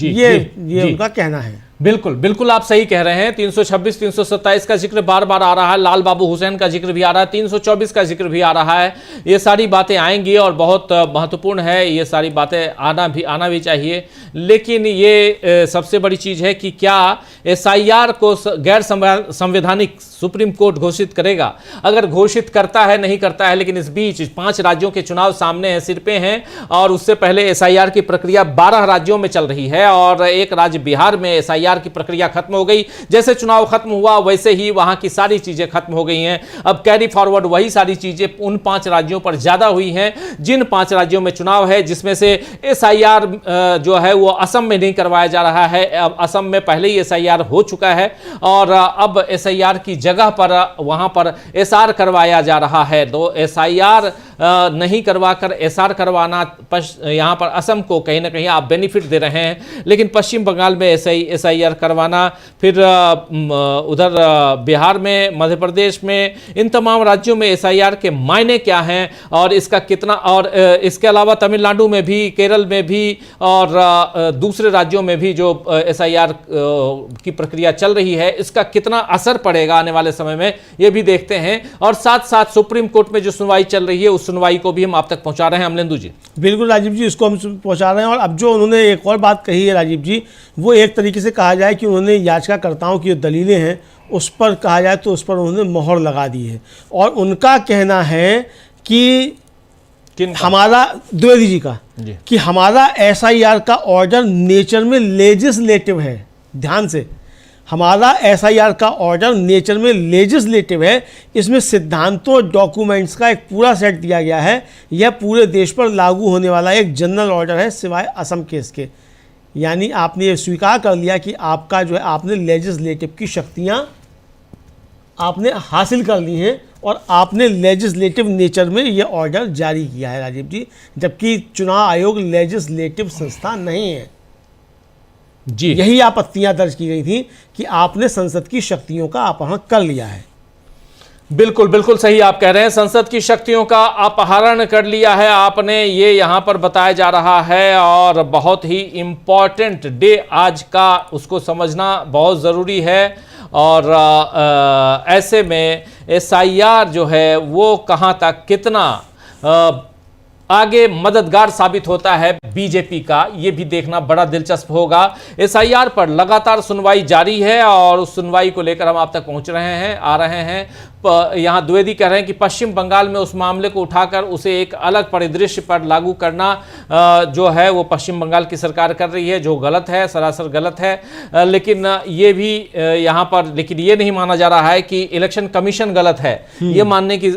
ये उनका कहना है। बिल्कुल बिल्कुल आप सही कह रहे हैं। 326 327 का जिक्र बार बार आ रहा है, लाल बाबू हुसैन का जिक्र भी आ रहा है, 324 का जिक्र भी आ रहा है। ये सारी बातें आएंगी और बहुत महत्वपूर्ण है, ये सारी बातें आना भी चाहिए। लेकिन ये सबसे बड़ी चीज है कि क्या SIR को गैर संवैधानिक सुप्रीम कोर्ट घोषित करेगा? अगर घोषित करता है, नहीं करता है, लेकिन इस बीच 5 राज्यों के चुनाव सामने हैं, सिर पे हैं, और उससे पहले SIR की प्रक्रिया 12 राज्यों में चल रही है और एक राज्य बिहार में SIR की प्रक्रिया खत्म हो गई। जैसे चुनाव खत्म हुआ वैसे ही वहां की सारी चीजें खत्म हो गई हैं। अब कैरी फॉरवर्ड वही सारी चीजें उन 5 राज्यों पर ज्यादा हुई हैं जिन 5 राज्यों में चुनाव है, जिसमें से SIR जो है वो असम में नहीं करवाया जा रहा है। अब असम में पहले ही SIR हो चुका है और अब SIR की जगह पर वहां पर SR करवाया जा रहा है। तो SIR नहीं करवाकर SR करवाना यहां पर असम को कहीं ना कहीं आप बेनिफिट दे रहे हैं, लेकिन पश्चिम बंगाल में SIR करवाना, फिर उधर बिहार में, मध्य प्रदेश में, इन तमाम राज्यों में SIR के मायने क्या हैं और इसका कितना, और इसके अलावा तमिलनाडु में भी, केरल में भी और दूसरे राज्यों में भी जो SIR की प्रक्रिया चल रही है, इसका कितना असर पड़ेगा आने वाले समय में, ये भी देखते हैं। और साथ साथ सुप्रीम कोर्ट में जो सुनवाई चल रही है उस सुनवाई को भी हम आप तक पहुंचा रहे हैं। अमलेंदु जी। बिल्कुल राजीव जी, इसको हम पहुंचा रहे हैं। और अब जो उन्होंने एक और बात कही है राजीव जी, वो एक तरीके से कहा जाए कि उन्होंने याचिकाकर्ताओं की जो दलीलें हैं उस पर कहा जाए तो उस पर उन्होंने मोहर लगा दी है। और उनका कहना है कि हमारा, द्विवेदी जी का, कि हमारा SIR का ऑर्डर नेचर में लेजिस्लेटिव है। ध्यान से, हमारा SIR का ऑर्डर नेचर में लेजिस्लेटिव है। इसमें सिद्धांतों और डॉक्यूमेंट्स का एक पूरा सेट दिया गया है। यह पूरे देश पर लागू होने वाला एक जनरल ऑर्डर है, सिवाय असम केस के। यानी आपने ये स्वीकार कर लिया कि आपका जो है, आपने लेजिस्लेटिव की शक्तियां आपने हासिल कर ली हैं और आपने लेजिस्लेटिव नेचर में ये ऑर्डर जारी किया है राजीव जी, जबकि चुनाव आयोग लेजिस्लेटिव संस्था नहीं है जी। यही आपत्तियां दर्ज की गई थी कि आपने संसद की शक्तियों का अपहरण कर लिया है। बिल्कुल बिल्कुल सही आप कह रहे हैं, संसद की शक्तियों का अपहरण कर लिया है आपने, ये यहां पर बताया जा रहा है। और बहुत ही इंपॉर्टेंट डे आज का, उसको समझना बहुत ज़रूरी है। और ऐसे में SIR जो है वो कहां तक, कितना आगे मददगार साबित होता है बीजेपी का, ये भी देखना बड़ा दिलचस्प होगा। SIR पर लगातार सुनवाई जारी है और उस सुनवाई को लेकर हम आप तक पहुंच रहे हैं, आ रहे हैं। यहाँ द्विवेदी कह रहे हैं कि पश्चिम बंगाल में उस मामले को उठाकर उसे एक अलग परिदृश्य पर लागू करना जो है वो पश्चिम बंगाल की सरकार कर रही है, जो गलत है, सरासर गलत है। लेकिन ये भी यहाँ पर, लेकिन ये नहीं माना जा रहा है कि इलेक्शन कमीशन गलत है। ये मानने की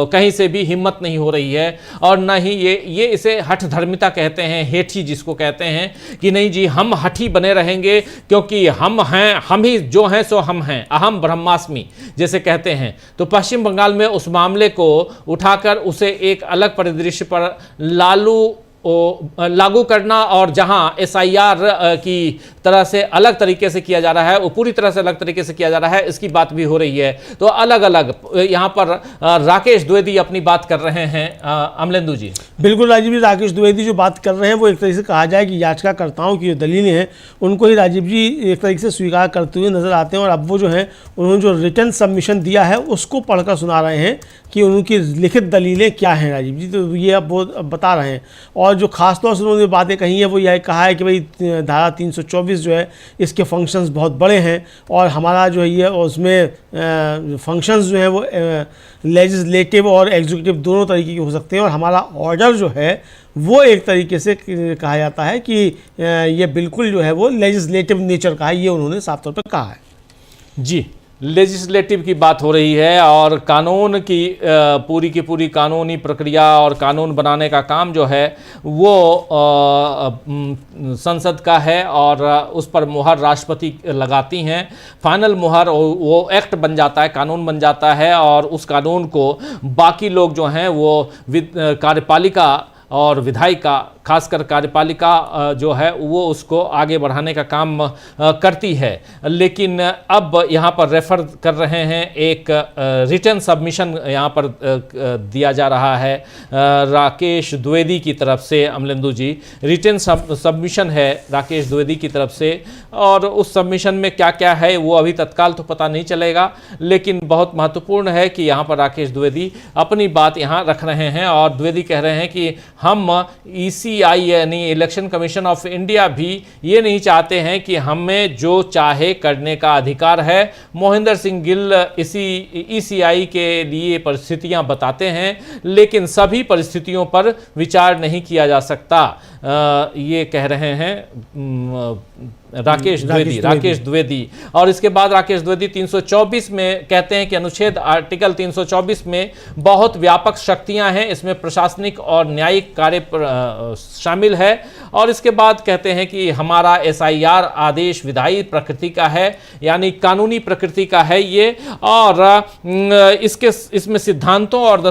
कहीं से भी हिम्मत नहीं हो रही है। और न ही ये इसे हठ धर्मिता कहते हैं, हेठी जिसको कहते हैं, कि नहीं जी हम हठी बने रहेंगे क्योंकि हम हैं, हम ही जो हैं सो हम हैं, अहम ब्रह्मास्मि जैसे कहते हैं। तो पश्चिम बंगाल में उस मामले को उठाकर उसे एक अलग परिदृश्य पर लागू करना, और जहां SIR की तरह से अलग तरीके से किया जा रहा है, वो पूरी तरह से अलग तरीके से किया जा रहा है, इसकी बात भी हो रही है। तो अलग अलग यहां पर राकेश द्विवेदी अपनी बात कर रहे हैं। अमलेंदु जी। बिल्कुल राजीव जी, राकेश द्विवेदी जो बात कर रहे हैं वो एक तरीके से कहा जाए कि याचिकाकर्ताओं की जो दलीलें हैं उनको ही राजीव जी एक तरीके से स्वीकार करते हुए नजर आते हैं। और अब वो जो है उन्होंने जो रिटर्न सबमिशन दिया है उसको पढ़कर सुना रहे हैं कि उनकी लिखित दलीलें क्या हैं राजीव जी, तो ये अब वो बता रहे हैं। और जो खासतौर से उन्होंने बातें कही है वो यह कहा है कि भाई धारा 324 जो है इसके फंक्शंस बहुत बड़े हैं और हमारा जो है ये उसमें फंक्शंस जो है वो लेजिस्लेटिव और एग्जीक्यूटिव दोनों तरीके के हो सकते हैं। और हमारा ऑर्डर जो है वो एक तरीके से कहा जाता है कि ये बिल्कुल जो है वो लेजिस्लेटिव नेचर का है, ये उन्होंने साफ तौर पर कहा है। जी लेजिस्लेटिव की बात हो रही है और कानून की पूरी कानूनी प्रक्रिया और कानून बनाने का काम जो है वो संसद का है और उस पर मुहर राष्ट्रपति लगाती हैं। फाइनल मुहर वो एक्ट बन जाता है, कानून बन जाता है और उस कानून को बाकी लोग जो हैं वो कार्यपालिका और विधायिका, खासकर कार्यपालिका जो है वो उसको आगे बढ़ाने का काम करती है। लेकिन अब यहाँ पर रेफर कर रहे हैं, एक रिटर्न सबमिशन यहाँ पर दिया जा रहा है राकेश द्विवेदी की तरफ से। अमलेंदु जी, रिटर्न सबमिशन है राकेश द्विवेदी की तरफ से और उस सबमिशन में क्या क्या है वो अभी तत्काल तो पता नहीं चलेगा, लेकिन बहुत महत्वपूर्ण है कि यहाँ पर राकेश द्विवेदी अपनी बात यहाँ रख रहे हैं और द्विवेदी कह रहे हैं कि हम ECI यानी इलेक्शन कमीशन ऑफ इंडिया भी ये नहीं चाहते हैं कि हमें जो चाहे करने का अधिकार है। मोहिंदर सिंह गिल इसी ECI के लिए परिस्थितियां बताते हैं, लेकिन सभी परिस्थितियों पर विचार नहीं किया जा सकता, ये कह रहे हैं राकेश द्विवेदी। और इसके बाद राकेश द्विवेदी 324 में कहते हैं कि अनुच्छेद आर्टिकल 324 में बहुत व्यापक शक्तियां हैं, इसमें प्रशासनिक और न्यायिक कार्य शामिल है। और इसके बाद कहते हैं कि हमारा SIR आदेश विधायी प्रकृति का है, यानी कानूनी प्रकृति का है ये, और इसमें सिद्धांतों और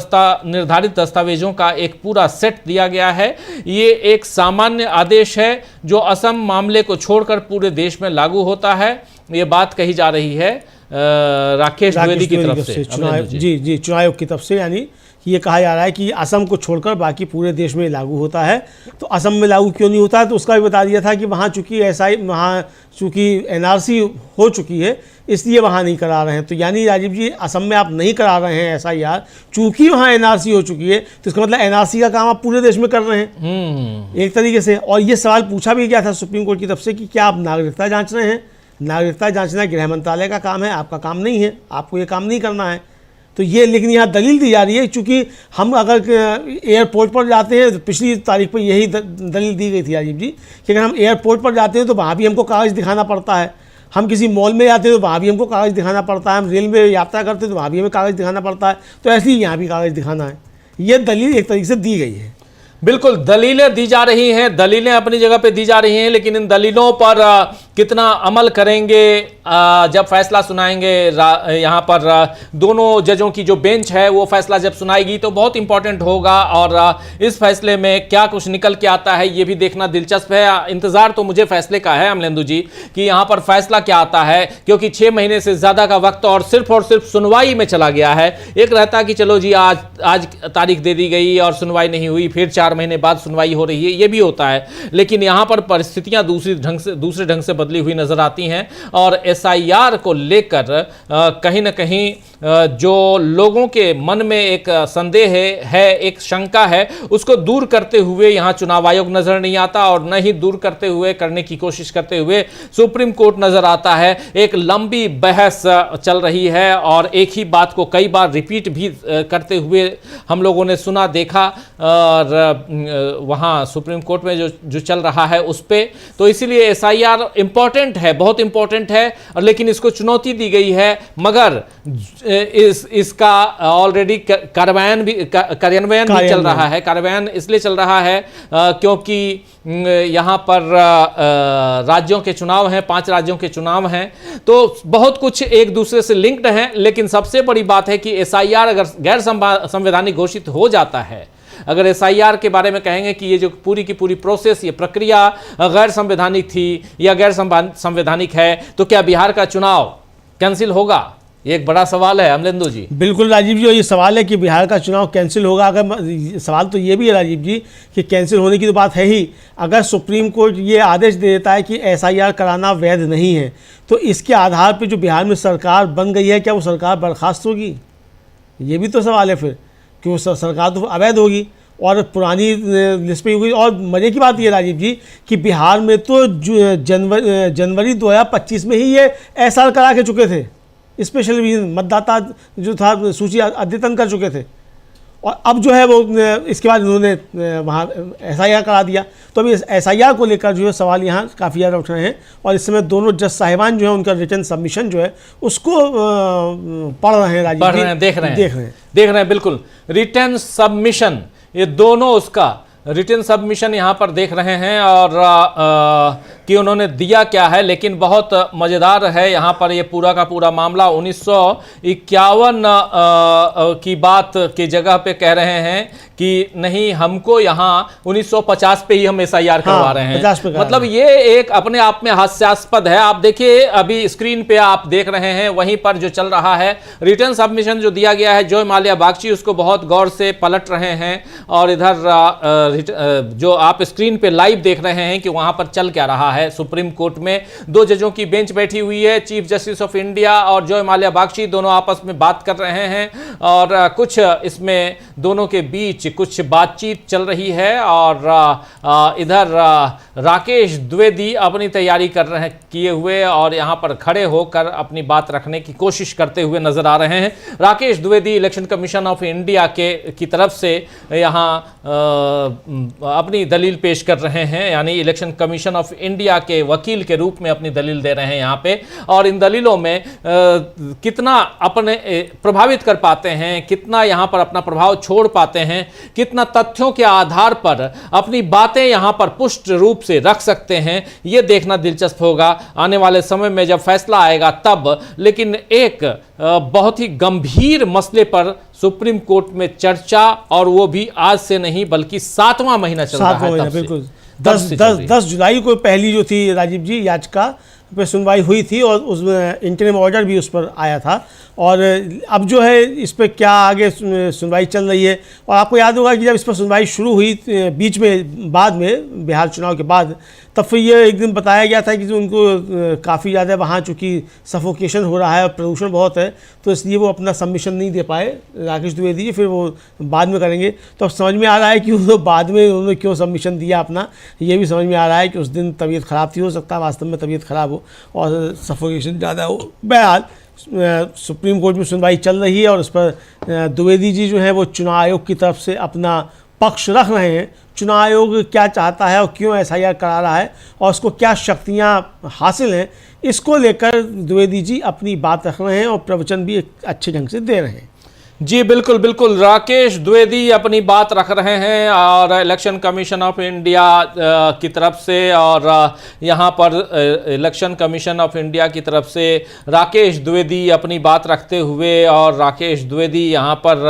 निर्धारित दस्तावेजों का एक पूरा सेट दिया गया है। ये एक सामान्य आदेश है जो असम मामले को छोड़कर पूरे देश में लागू होता है, ये बात कही जा रही है राकेश द्विवेदी की तरफ से। जी, चुनाव आयोग की तरफ से, यानी ये कहा जा रहा है कि असम को छोड़कर बाकी पूरे देश में लागू होता है। तो असम में लागू क्यों नहीं होता है, तो उसका भी बता दिया था कि वहाँ चूँकि NRC हो चुकी है इसलिए वहाँ नहीं करा रहे हैं। तो यानी राजीव जी, असम में आप नहीं करा रहे हैं SIR चूँकि वहाँ NRC हो चुकी है, तो इसका मतलब NRC का काम आप पूरे देश में कर रहे हैं एक तरीके से। और ये सवाल पूछा भी गया था सुप्रीम कोर्ट की तरफ से कि क्या आप नागरिकता जाँच रहे हैं। नागरिकता जाँचना गृह मंत्रालय का काम है, आपका काम नहीं है, आपको ये काम नहीं करना है। तो ये, लेकिन यहाँ दलील दी जा रही है, चूँकि हम अगर एयरपोर्ट पर जाते हैं, तो पिछली तारीख पर यही दलील दी गई थी राजीव जी कि अगर हम एयरपोर्ट पर जाते हैं तो वहाँ भी हमको कागज़ दिखाना पड़ता है, हम किसी मॉल में जाते हैं तो वहाँ भी हमको कागज़ दिखाना पड़ता है, हम रेल में यात्रा करते हैं तो वहाँ भी हमें कागज़ दिखाना पड़ता है। तो ऐसे ही यहाँ भी कागज़ दिखाना है। ये दलील एक तरीके से दी गई है। बिल्कुल, दलीलें दी जा रही हैं, दलीलें अपनी जगह पे दी जा रही हैं, लेकिन इन दलीलों पर कितना अमल करेंगे जब फैसला सुनाएंगे यहाँ पर दोनों जजों की जो बेंच है वो फैसला जब सुनाएगी तो बहुत इंपॉर्टेंट होगा। और इस फैसले में क्या कुछ निकल के आता है ये भी देखना दिलचस्प है। इंतजार तो मुझे फैसले का है अमलेंदु जी कि यहाँ पर फैसला क्या आता है, क्योंकि 6 महीने से ज्यादा का वक्त और सिर्फ सुनवाई में चला गया है। एक रहता कि चलो जी आज तारीख दे दी गई और सुनवाई नहीं हुई, फिर 4 महीने बाद सुनवाई हो रही है, ये भी होता है। लेकिन यहाँ पर परिस्थितियां दूसरे ढंग से बदली हुई नजर आती हैं और SIR को लेकर कहीं ना कहीं जो लोगों के मन में एक संदेह है, एक शंका है, उसको दूर करते हुए यहाँ चुनाव आयोग नजर नहीं आता और न ही दूर करने की कोशिश करते हुए सुप्रीम कोर्ट नजर आता है। एक लंबी बहस चल रही है और एक ही बात को कई बार रिपीट भी करते हुए हम लोगों ने सुना, देखा और वहाँ सुप्रीम कोर्ट में जो चल रहा है उस पे। तो इसीलिए SIR इंपॉर्टेंट है, बहुत इंपॉर्टेंट है, लेकिन इसको चुनौती दी गई है। मगर इसका ऑलरेडी कार्यान्वयन भी चल रहा है। कार्यान्वयन इसलिए चल रहा है क्योंकि यहाँ पर राज्यों के चुनाव हैं, 5 राज्यों के चुनाव हैं, तो बहुत कुछ एक दूसरे से लिंक्ड हैं। लेकिन सबसे बड़ी बात है कि SIR अगर गैर संवैधानिक घोषित हो जाता है, अगर SIR के बारे में कहेंगे कि ये जो पूरी की पूरी प्रोसेस, ये प्रक्रिया गैर संवैधानिक थी या गैर संवैधानिक है, तो क्या बिहार का चुनाव कैंसिल होगा? ये एक बड़ा सवाल है अमलेंदु जी। बिल्कुल राजीव जी, और ये सवाल है कि बिहार का चुनाव कैंसिल होगा। अगर सवाल तो ये भी है राजीव जी कि कैंसिल होने की तो बात है ही, अगर सुप्रीम कोर्ट ये आदेश दे देता है कि SIR कराना वैध नहीं है, तो इसके आधार पर जो बिहार में सरकार बन गई है, क्या वो सरकार बर्खास्त होगी? ये भी तो सवाल है फिर कि वो सरकार तो अवैध होगी और पुरानी लिस्ट पे होगी। और मज़े की बात ये राजीव जी कि बिहार में तो जनवरी 2025 में ही ये SR करा के चुके थे, स्पेशल मतदाता जो था सूची अद्यतन कर चुके थे, और अब जो है वो इसके बाद उन्होंने वहाँ SIR करा दिया। तो अभी SIR को लेकर जो है सवाल यहाँ काफ़ी ज़्यादा उठ रहे हैं और इस समय दोनों जज साहिबान जो है उनका रिटर्न सबमिशन जो है उसको पढ़ रहे हैं, राजीव जी देख रहे हैं बिल्कुल रिटर्न सबमिशन, ये दोनों उसका रिटर्न सबमिशन यहाँ पर देख रहे हैं और कि उन्होंने दिया क्या है। लेकिन बहुत मज़ेदार है यहाँ पर ये पूरा का पूरा मामला 1951 की बात की जगह पे कह रहे हैं कि नहीं, हमको यहाँ 1950 पे ही हम SIR करवा रहे हैं। मतलब ये एक अपने आप में हास्यास्पद है। आप देखिए अभी स्क्रीन पे आप देख रहे हैं वहीं पर जो चल रहा है रिटर्न सबमिशन जो दिया गया है जॉय माल्या बागची, उसको बहुत गौर से पलट रहे हैं और इधर जो आप स्क्रीन पे लाइव देख रहे हैं कि वहां पर चल क्या रहा है। सुप्रीम कोर्ट में 2 जजों की बेंच बैठी हुई है, चीफ जस्टिस ऑफ इंडिया और जॉय माल्या बागची, दोनों आपस में बात कर रहे हैं और कुछ इसमें दोनों के बीच कुछ बातचीत चल रही है। और इधर राकेश द्विवेदी अपनी तैयारी कर रहे हैं किए हुए और यहां पर खड़े होकर अपनी बात रखने की कोशिश करते हुए नजर आ रहे हैं। Rakesh Dwivedi election commission of India की तरफ से यहां अपनी दलील पेश कर रहे हैं, यानी इलेक्शन कमीशन ऑफ इंडिया के वकील के रूप में अपनी दलील दे रहे हैं यहाँ पे। और इन दलीलों में कितना अपने प्रभावित कर पाते हैं, कितना यहाँ पर अपना प्रभाव छोड़ पाते हैं, कितना तथ्यों के आधार पर अपनी बातें यहाँ पर पुष्ट रूप से रख सकते हैं, ये देखना दिलचस्प होगा आने वाले समय में जब फैसला आएगा तब। लेकिन एक बहुत ही गंभीर मसले पर सुप्रीम कोर्ट में चर्चा, और वो भी आज से नहीं बल्कि 7वां महीना चल रहा है। बिल्कुल 10 जुलाई को पहली जो थी राजीव जी याचिका पे सुनवाई हुई थी और उसमें इंटरिम ऑर्डर भी उस पर आया था। और अब जो है इस पर क्या आगे सुनवाई चल रही है। और आपको याद होगा कि जब इस पर सुनवाई शुरू हुई बीच में बाद में बिहार चुनाव के बाद, तब फिर ये एक दिन बताया गया था कि उनको काफ़ी ज़्यादा वहाँ चूँकि सफोकेशन हो रहा है और प्रदूषण बहुत है, तो इसलिए वो अपना सबमिशन नहीं दे पाए राकेश द्विवेदी जी, फिर वो बाद में करेंगे। तो अब समझ में आ रहा है कि वो बाद में उन्होंने क्यों सबमिशन दिया अपना, ये भी समझ में आ रहा है कि उस दिन तबीयत ख़राब थी, हो सकता है वास्तव में तबीयत ख़राब हो और सफोकेशन ज़्यादा हो। बहरहाल सुप्रीम कोर्ट में सुनवाई चल रही है और उस पर द्विवेदी जी जो है वो चुनाव आयोग की तरफ से अपना पक्ष रख रहे हैं। चुनाव आयोग क्या चाहता है और क्यों SIR करा रहा है और उसको क्या शक्तियां हासिल हैं, इसको लेकर द्विवेदी जी अपनी बात रख रहे हैं और प्रवचन भी अच्छे ढंग से दे रहे हैं। जी बिल्कुल बिल्कुल, राकेश द्विवेदी अपनी बात रख रहे हैं और इलेक्शन कमीशन ऑफ इंडिया की तरफ से, और यहाँ पर इलेक्शन कमीशन ऑफ इंडिया की तरफ से राकेश द्विवेदी अपनी बात रखते हुए, और राकेश द्विवेदी यहाँ पर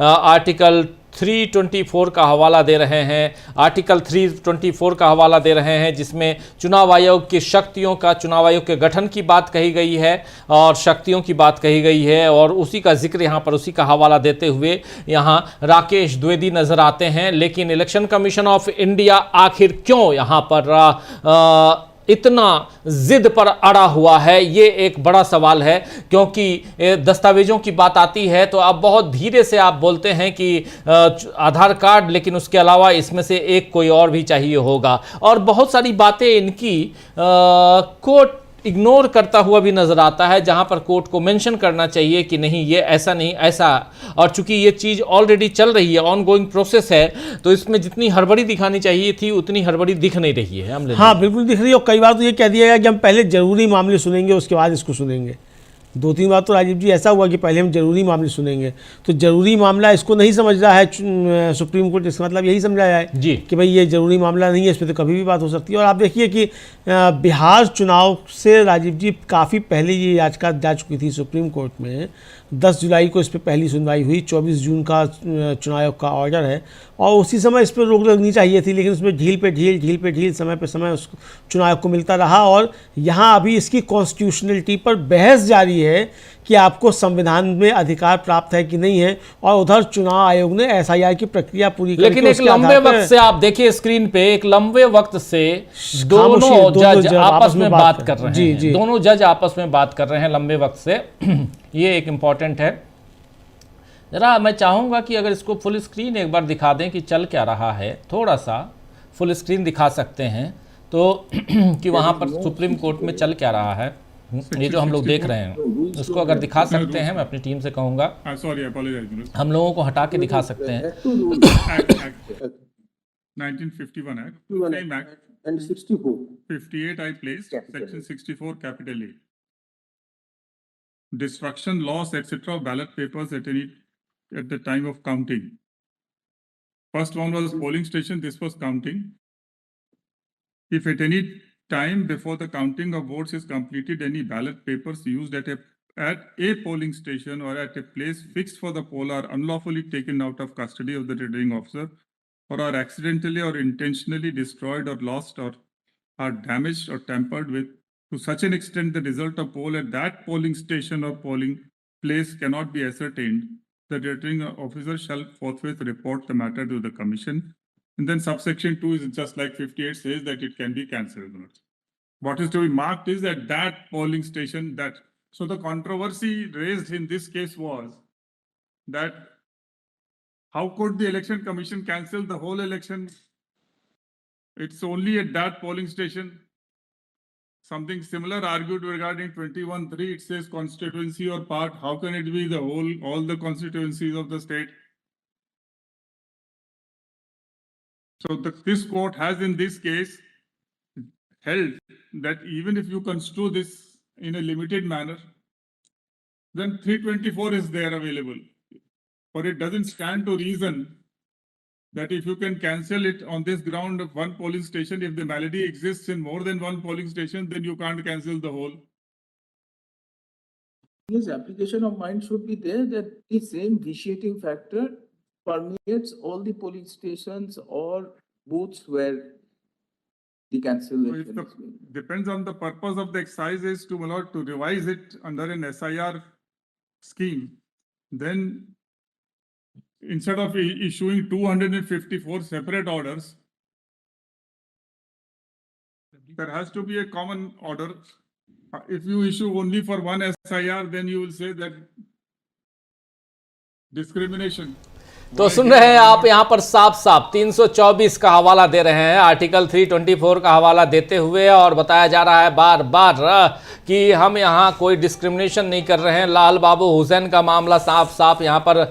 आर्टिकल 324 का हवाला दे रहे हैं। आर्टिकल 324 का हवाला दे रहे हैं जिसमें चुनाव आयोग की शक्तियों का, चुनाव आयोग के गठन की बात कही गई है और शक्तियों की बात कही गई है, और उसी का जिक्र यहाँ पर, उसी का हवाला देते हुए यहाँ राकेश द्विवेदी नजर आते हैं। लेकिन इलेक्शन कमीशन ऑफ इंडिया आखिर क्यों यहाँ पर इतना जिद पर अड़ा हुआ है, ये एक बड़ा सवाल है। क्योंकि दस्तावेजों की बात आती है तो आप बहुत धीरे से आप बोलते हैं कि आधार कार्ड, लेकिन उसके अलावा इसमें से एक कोई और भी चाहिए होगा, और बहुत सारी बातें इनकी कोर्ट इग्नोर करता हुआ भी नजर आता है, जहां पर कोर्ट को मेंशन करना चाहिए कि नहीं ये ऐसा नहीं ऐसा। और चूंकि ये चीज ऑलरेडी चल रही है, ऑनगोइंग प्रोसेस है, तो इसमें जितनी हड़बड़ी दिखानी चाहिए थी उतनी हड़बड़ी दिख नहीं रही है। हाँ बिल्कुल दिख रही है। और कई बार तो ये कह दिया गया कि हम पहले जरूरी मामले सुनेंगे उसके बाद इसको सुनेंगे। 2-3 बार तो राजीव जी ऐसा हुआ कि पहले हम जरूरी मामले सुनेंगे, तो जरूरी मामला इसको नहीं समझ रहा है सुप्रीम कोर्ट। इसका मतलब यही समझा जाए जी कि भाई ये जरूरी मामला नहीं है, इस पर तो कभी भी बात हो सकती है। और आप देखिए कि बिहार चुनाव से राजीव जी काफ़ी पहले ये याचिका जा चुकी थी सुप्रीम कोर्ट में। 10 जुलाई को इस पर पहली सुनवाई हुई, 24 जून का चुनाव आयोग का ऑर्डर है और उसी समय इस पर रोक लगनी चाहिए थी, लेकिन उसमें ढील पे ढील समय पे समय उस चुनाव आयोग को मिलता रहा। और यहाँ अभी इसकी कॉन्स्टिट्यूशनलिटी पर बहस जारी है कि आपको संविधान में अधिकार प्राप्त है कि नहीं है, और उधर चुनाव आयोग ने SIR की प्रक्रिया पूरी कर, लेकिन एक लंबे वक्त से आप देखिए स्क्रीन पे, एक लंबे वक्त से दोनों जज आपस में बात कर रहे हैं। दोनों जज आपस में बात कर रहे हैं लंबे वक्त से। ये एक इम्पॉर्टेंट है। जरा मैं चाहूंगा कि अगर इसको फुल स्क्रीन एक बार दिखा दें कि चल क्या रहा है, थोड़ा सा फुल स्क्रीन दिखा सकते हैं तो कि वहां पर सुप्रीम कोर्ट में चल क्या रहा है। ये जो हम लोग देख रहे हैं उसको अगर दिखा सकते हैं, मैं अपनी टीम से कहूँगा Sorry, apologize. हम लोगों को हटा के दिखा सकते हैं। Act 1951 Act, same Act, and 64. 58 I placed, Capital Section A. 64, capital A. Destruction, loss, etc. of ballot papers at the time of counting. First one was polling station, this was counting. If at any time before the counting of votes is completed, any ballot papers used at a polling station or at a place fixed for the poll are unlawfully taken out of custody of the returning officer, or are accidentally or intentionally destroyed or lost, or are damaged or tampered with to such an extent the result of poll at that polling station or polling place cannot be ascertained, the returning officer shall forthwith report the matter to the commission. And then subsection 2 is just like 58 says that it can be cancelled. What is to be marked is that polling station, so the controversy raised in this case was that how could the election commission cancel the whole election? It's only at that polling station. Something similar argued regarding 21(3). It says constituency or part. How can it be all the constituencies of the state? So this court has in this case held that even if you construe this in a limited manner, then 324 is there available. For it doesn't stand to reason that if you can cancel it on this ground of one polling station, if the malady exists in more than one polling station, then you can't cancel the whole. His application of mine should be there that the same vitiating factor permeates all the polling stations or booths where the So cancellation if is the, made. depends on the purpose of the exercise is to revise it under an SIR scheme, then instead of issuing 254 separate orders, there has to be a common order. If you issue only for one SIR, then you will say that discrimination. तो सुन रहे हैं आप यहाँ पर साफ साफ 324 का हवाला दे रहे हैं, आर्टिकल 324 का हवाला देते हुए, और बताया जा रहा है बार बार कि हम यहाँ कोई डिस्क्रिमिनेशन नहीं कर रहे हैं। लाल बाबू हुसैन का मामला साफ साफ यहाँ पर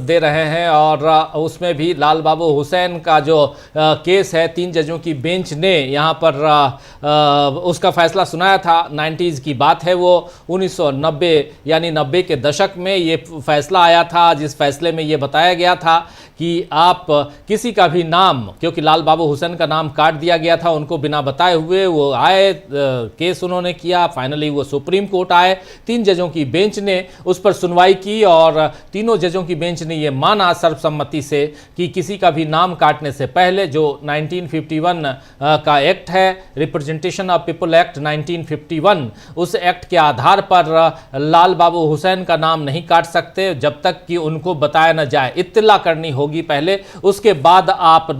दे रहे हैं, और उसमें भी लाल बाबू हुसैन का जो केस है 3 जजों की बेंच ने यहाँ पर उसका फैसला सुनाया था। 90s की बात है, वो 1990 यानी 90 के दशक में ये फैसला आया था, जिस फैसले में ये बताया गया था कि आप किसी का भी नाम, क्योंकि लाल बाबू हुसैन का नाम काट दिया गया था उनको बिना बताए हुए, वो आए, केस उन्होंने किया, फाइनली वो सुप्रीम कोर्ट आए, 3 जजों की बेंच ने उस पर सुनवाई की, और तीनों जजों की बेंच ने ये माना सर्वसम्मति से कि किसी का भी नाम काटने से पहले, जो 1951 का एक्ट है, रिप्रेजेंटेशन ऑफ पीपल एक्ट 1951, उस एक्ट के आधार पर लाल बाबू हुसैन का नाम नहीं काट सकते जब तक कि उनको बताया न जाए। इत्तला करनी होगी पहले, उसके बाद आप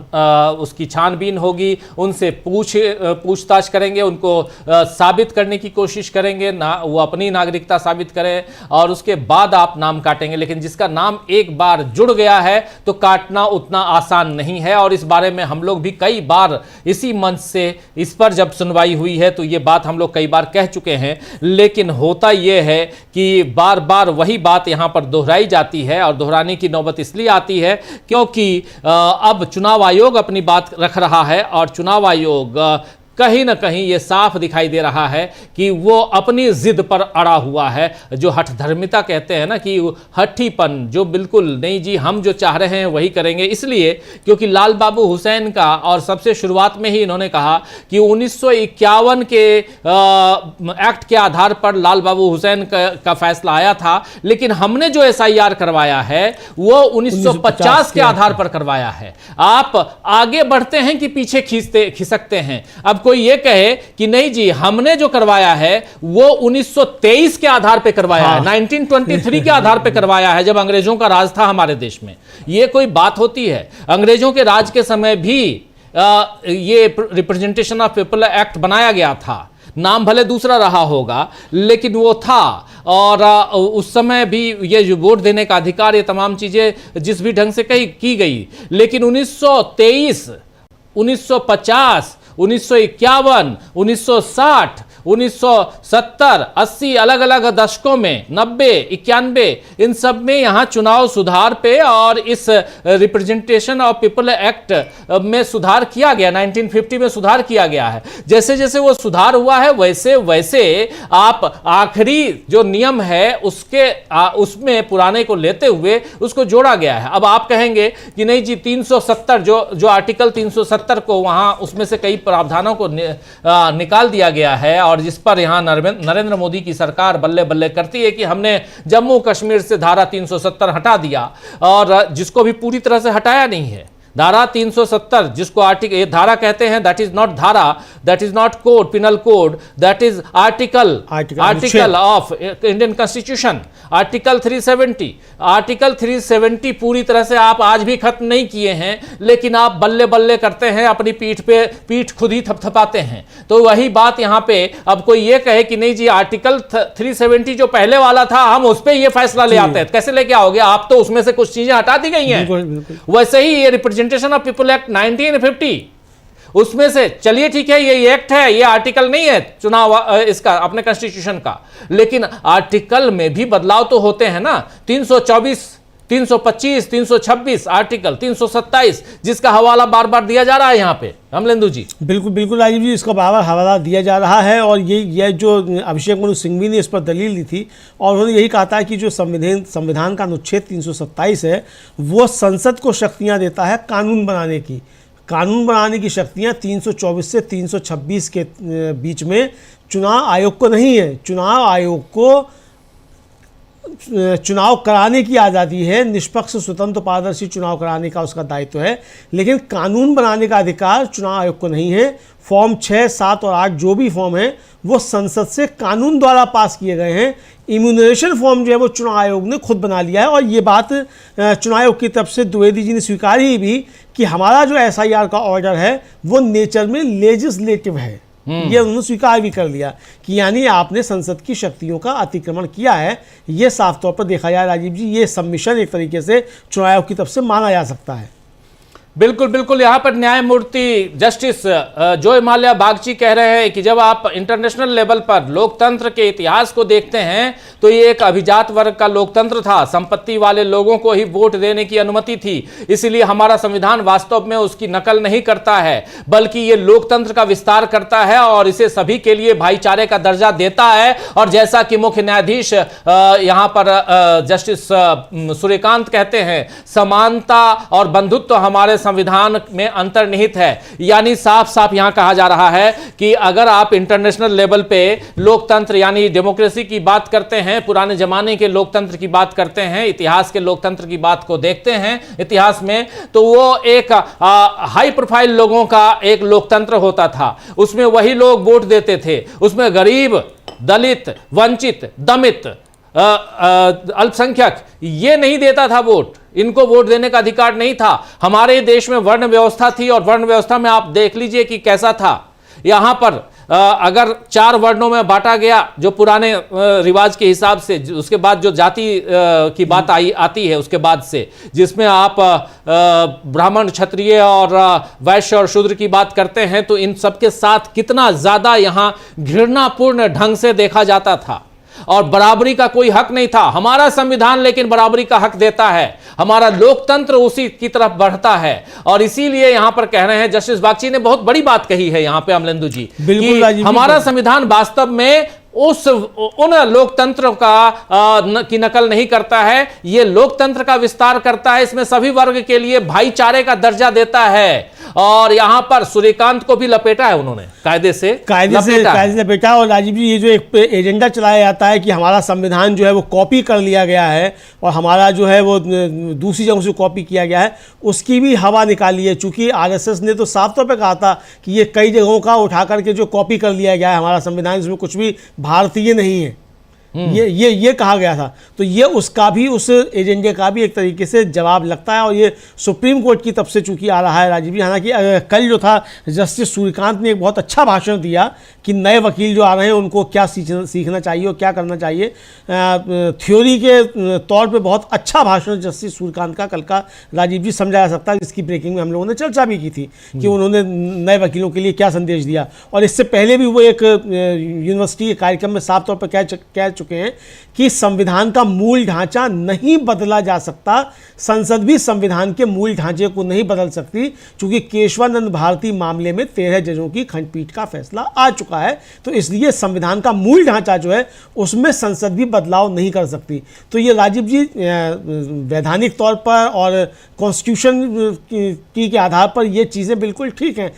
उसकी छानबीन होगी, उनसे पूछताछ करेंगे, उनको साबित करने की कोशिश करेंगे, वो अपनी नागरिकता साबित करें, और उसके बाद आप नाम काटेंगे। लेकिन जिसका नाम एक बार जुड़ गया है तो काटना उतना आसान नहीं है, और इस बारे में हम लोग भी कई बार इसी मंच से इस पर जब सुनवाई हुई है तो ये बात हम लोग कई बार कह चुके हैं। लेकिन होता यह है कि बार बार वही बात यहां पर दोहराई जाती है, और दोहराने की नौबत इसलिए आती है क्योंकि अब चुनाव आयोग अपनी बात रख रहा है, और चुनाव आयोग कहीं ना कहीं ये साफ दिखाई दे रहा है कि वो अपनी जिद पर अड़ा हुआ है, जो हठधर्मिता कहते हैं ना, कि हठीपन, जो बिल्कुल नहीं जी हम जो चाह रहे हैं वही करेंगे। इसलिए क्योंकि लाल बाबू हुसैन का, और सबसे शुरुआत में ही इन्होंने कहा कि 1951 के एक्ट के आधार पर लाल बाबू हुसैन का फैसला आया था, लेकिन हमने जो SIR करवाया है वो 1950 के आधार पर करवाया है। आप आगे बढ़ते हैं कि पीछे खिसकते हैं। अब कोई ये कहे कि नहीं जी हमने जो करवाया है वो 1923 के आधार पे करवाया है, 1923 के आधार पे करवाया है, जब अंग्रेजों का राज था हमारे देश में। ये कोई बात होती है? अंग्रेजों के राज के समय भी ये रिप्रेजेंटेशन ऑफ पीपल एक्ट बनाया गया था, नाम भले दूसरा रहा होगा लेकिन वो था, और उस समय भी ये जो वोट देने का अधिकार, ये तमाम चीजें जिस भी ढंग से की गई। लेकिन 1923, 1950, 1951, 1960, 1970, 80 अलग अलग दशकों में 90, 91 इन सब में यहाँ चुनाव सुधार पे और इस रिप्रेजेंटेशन ऑफ पीपल एक्ट में सुधार किया गया। 1950 में सुधार किया गया है। जैसे जैसे वो सुधार हुआ है वैसे वैसे आप आखिरी जो नियम है उसमें पुराने को लेते हुए उसको जोड़ा गया है। अब आप कहेंगे कि नहीं जी 370 जो आर्टिकल 370 को वहां उसमें से कई प्रावधानों को निकाल दिया गया है और जिस पर यहां नरेंद्र मोदी की सरकार बल्ले बल्ले करती है कि हमने जम्मू कश्मीर से धारा 370 हटा दिया, और जिसको भी पूरी तरह से हटाया नहीं है। धारा 370 जिसको आर्टिकल ये धारा कहते हैं, दैट इज नॉट धारा, that is not code, penal code, that is article of Indian constitution. Article 370 पूरी तरह से आप आज भी खत्म नहीं किए हैं, लेकिन आप बल्ले बल्ले करते हैं, अपनी पीठ खुद ही थपथपाते हैं। तो वही बात यहां पे अब कोई ये कहे कि नहीं जी आर्टिकल 370 जो पहले वाला था हम उस पर ये फैसला ले आते हैं, कैसे लेके आओगे? आप तो उसमें से कुछ चीजें हटा दी गई हैं। वैसे ही ये रिप्रेजेंटेशन ऑफ पीपल एक्ट 1950 उसमें से चलिए ठीक है ये एक्ट है, ये आर्टिकल नहीं है चुनाव इसका अपने कॉन्स्टिट्यूशन का, लेकिन आर्टिकल में भी बदलाव तो होते हैं ना। 324, 325, 326 आर्टिकल 327 जिसका हवाला बार बार दिया जा रहा है यहाँ पे अमलेंदु जी। बिल्कुल बिल्कुल राजीव जी, इसका बार बार हवाला दिया जा रहा है और ये जो अभिषेक मनु सिंघवी ने इस पर दलील दी थी और उन्होंने यही कहा था कि जो संविधान का अनुच्छेद 327 है वो संसद को शक्तियाँ देता है कानून बनाने की शक्तियाँ 324 से 326 के बीच में चुनाव आयोग को नहीं है। चुनाव आयोग को चुनाव कराने की आज़ादी है, निष्पक्ष स्वतंत्र पारदर्शी चुनाव कराने का उसका दायित्व है, लेकिन कानून बनाने का अधिकार चुनाव आयोग को नहीं है। फॉर्म 6, 7 और 8 जो भी फॉर्म है वो संसद से कानून द्वारा पास किए गए हैं। इम्यूनरेशन फॉर्म जो है वो चुनाव आयोग ने खुद बना लिया है और ये बात चुनाव आयोग की तरफ से द्विवेदी जी ने स्वीकारी भी कि हमारा जो SIR का ऑर्डर है वो नेचर में लेजिस्लेटिव है। ये उन्होंने स्वीकार भी कर लिया कि यानी आपने संसद की शक्तियों का अतिक्रमण किया है। ये साफ तौर पर देखा जाए राजीव जी, ये सबमिशन एक तरीके से चुनाव आयोग की तरफ से माना जा सकता है। बिल्कुल बिल्कुल, यहाँ पर न्यायमूर्ति जस्टिस जोय माल्या बागची कह रहे हैं कि जब आप इंटरनेशनल लेवल पर लोकतंत्र के इतिहास को देखते हैं तो ये एक अभिजात वर्ग का लोकतंत्र था, संपत्ति वाले लोगों को ही वोट देने की अनुमति थी, इसीलिए हमारा संविधान वास्तव में उसकी नकल नहीं करता है बल्कि ये लोकतंत्र का विस्तार करता है और इसे सभी के लिए भाईचारे का दर्जा देता है। और जैसा कि मुख्य न्यायाधीश यहाँ पर जस्टिस सूर्यकांत कहते हैं, समानता और बंधुत्व हमारे संविधान में अंतर्निहित है। यानी साफ साफ यहां कहा जा रहा है कि अगर आप इंटरनेशनल लेवल पे लोकतंत्र यानी डेमोक्रेसी की बात करते हैं, पुराने जमाने के लोकतंत्र की बात करते हैं, इतिहास के लोकतंत्र की बात को देखते हैं इतिहास में, तो वो एक हाई प्रोफाइल लोगों का एक लोकतंत्र होता था। उसमें वही लोग वोट देते थे, उसमें गरीब, दलित, वंचित, दमित, अल्पसंख्यक ये नहीं देता था वोट, इनको वोट देने का अधिकार नहीं था। हमारे देश में वर्ण व्यवस्था थी और वर्ण व्यवस्था में आप देख लीजिए कि कैसा था। यहां पर अगर 4 वर्णों में बांटा गया जो पुराने रिवाज के हिसाब से, उसके बाद जो जाति की बात आती है उसके बाद से, जिसमें आप ब्राह्मण, क्षत्रिय और वैश्य और शूद्र की बात करते हैं, तो इन सबके साथ कितना ज्यादा यहां घृणापूर्ण ढंग से देखा जाता था और बराबरी का कोई हक नहीं था। हमारा संविधान लेकिन बराबरी का हक देता है, हमारा लोकतंत्र उसी की तरफ बढ़ता है। और इसीलिए यहां पर कह रहे हैं, जस्टिस बागची ने बहुत बड़ी बात कही है यहां पे अमलेंदु जी, कि हमारा संविधान वास्तव में उन लोकतंत्र की नकल नहीं करता है, ये लोकतंत्र का विस्तार करता है, इसमें सभी वर्ग के लिए भाईचारे का दर्जा देता है। और यहां पर सूर्यकांत को भी लपेटा है उन्होंने, कायदे से लपेटा। और राजीव जी, ये जो एक एजेंडा चलाया जाता है कि हमारा संविधान जो है वो कॉपी कर लिया गया है और हमारा जो है वो दूसरी जगहों से कॉपी किया गया है, उसकी भी हवा निकाली है। चूंकि RSS ने तो साफ तौर पर कहा था कि ये कई जगहों का उठा करके जो कॉपी कर लिया गया है हमारा संविधान, इसमें कुछ भी भारतीय नहीं है। ये कहा गया था। तो ये उसका भी, उस एजेंडे का भी एक तरीके से जवाब लगता है, और ये सुप्रीम कोर्ट की तरफ से चूंकि आ रहा है राजीव जी। हालांकि कल जो था जस्टिस सूर्यकांत ने एक बहुत अच्छा भाषण दिया कि नए वकील जो आ रहे हैं उनको क्या सीखना चाहिए और क्या करना चाहिए। थ्योरी के तौर पे बहुत अच्छा भाषण जस्टिस सूर्यकांत का कल का राजीव जी, समझा जा सकता है। इसकी ब्रेकिंग में हम लोगों ने चर्चा भी की थी कि उन्होंने नए वकीलों के लिए क्या संदेश दिया। और इससे पहले भी वो एक यूनिवर्सिटी के कार्यक्रम में साफ तौर पर कह चुके हैं कि संविधान का मूल ढांचा नहीं बदला जा सकता, संसद भी संविधान के मूल ढांचे को नहीं बदल सकती, क्योंकि केशवानंद भारती मामले में 13 जजों की खंडपीठ का फैसला आ चुका है। तो इसलिए संविधान का मूल ढांचा जो है उसमें संसद भी बदलाव नहीं कर सकती। तो ये राजीव जी वैधानिक तौर पर और कॉन्स्टिट्यूशन की के आधार पर ये चीज़ें बिल्कुल ठीक हैं।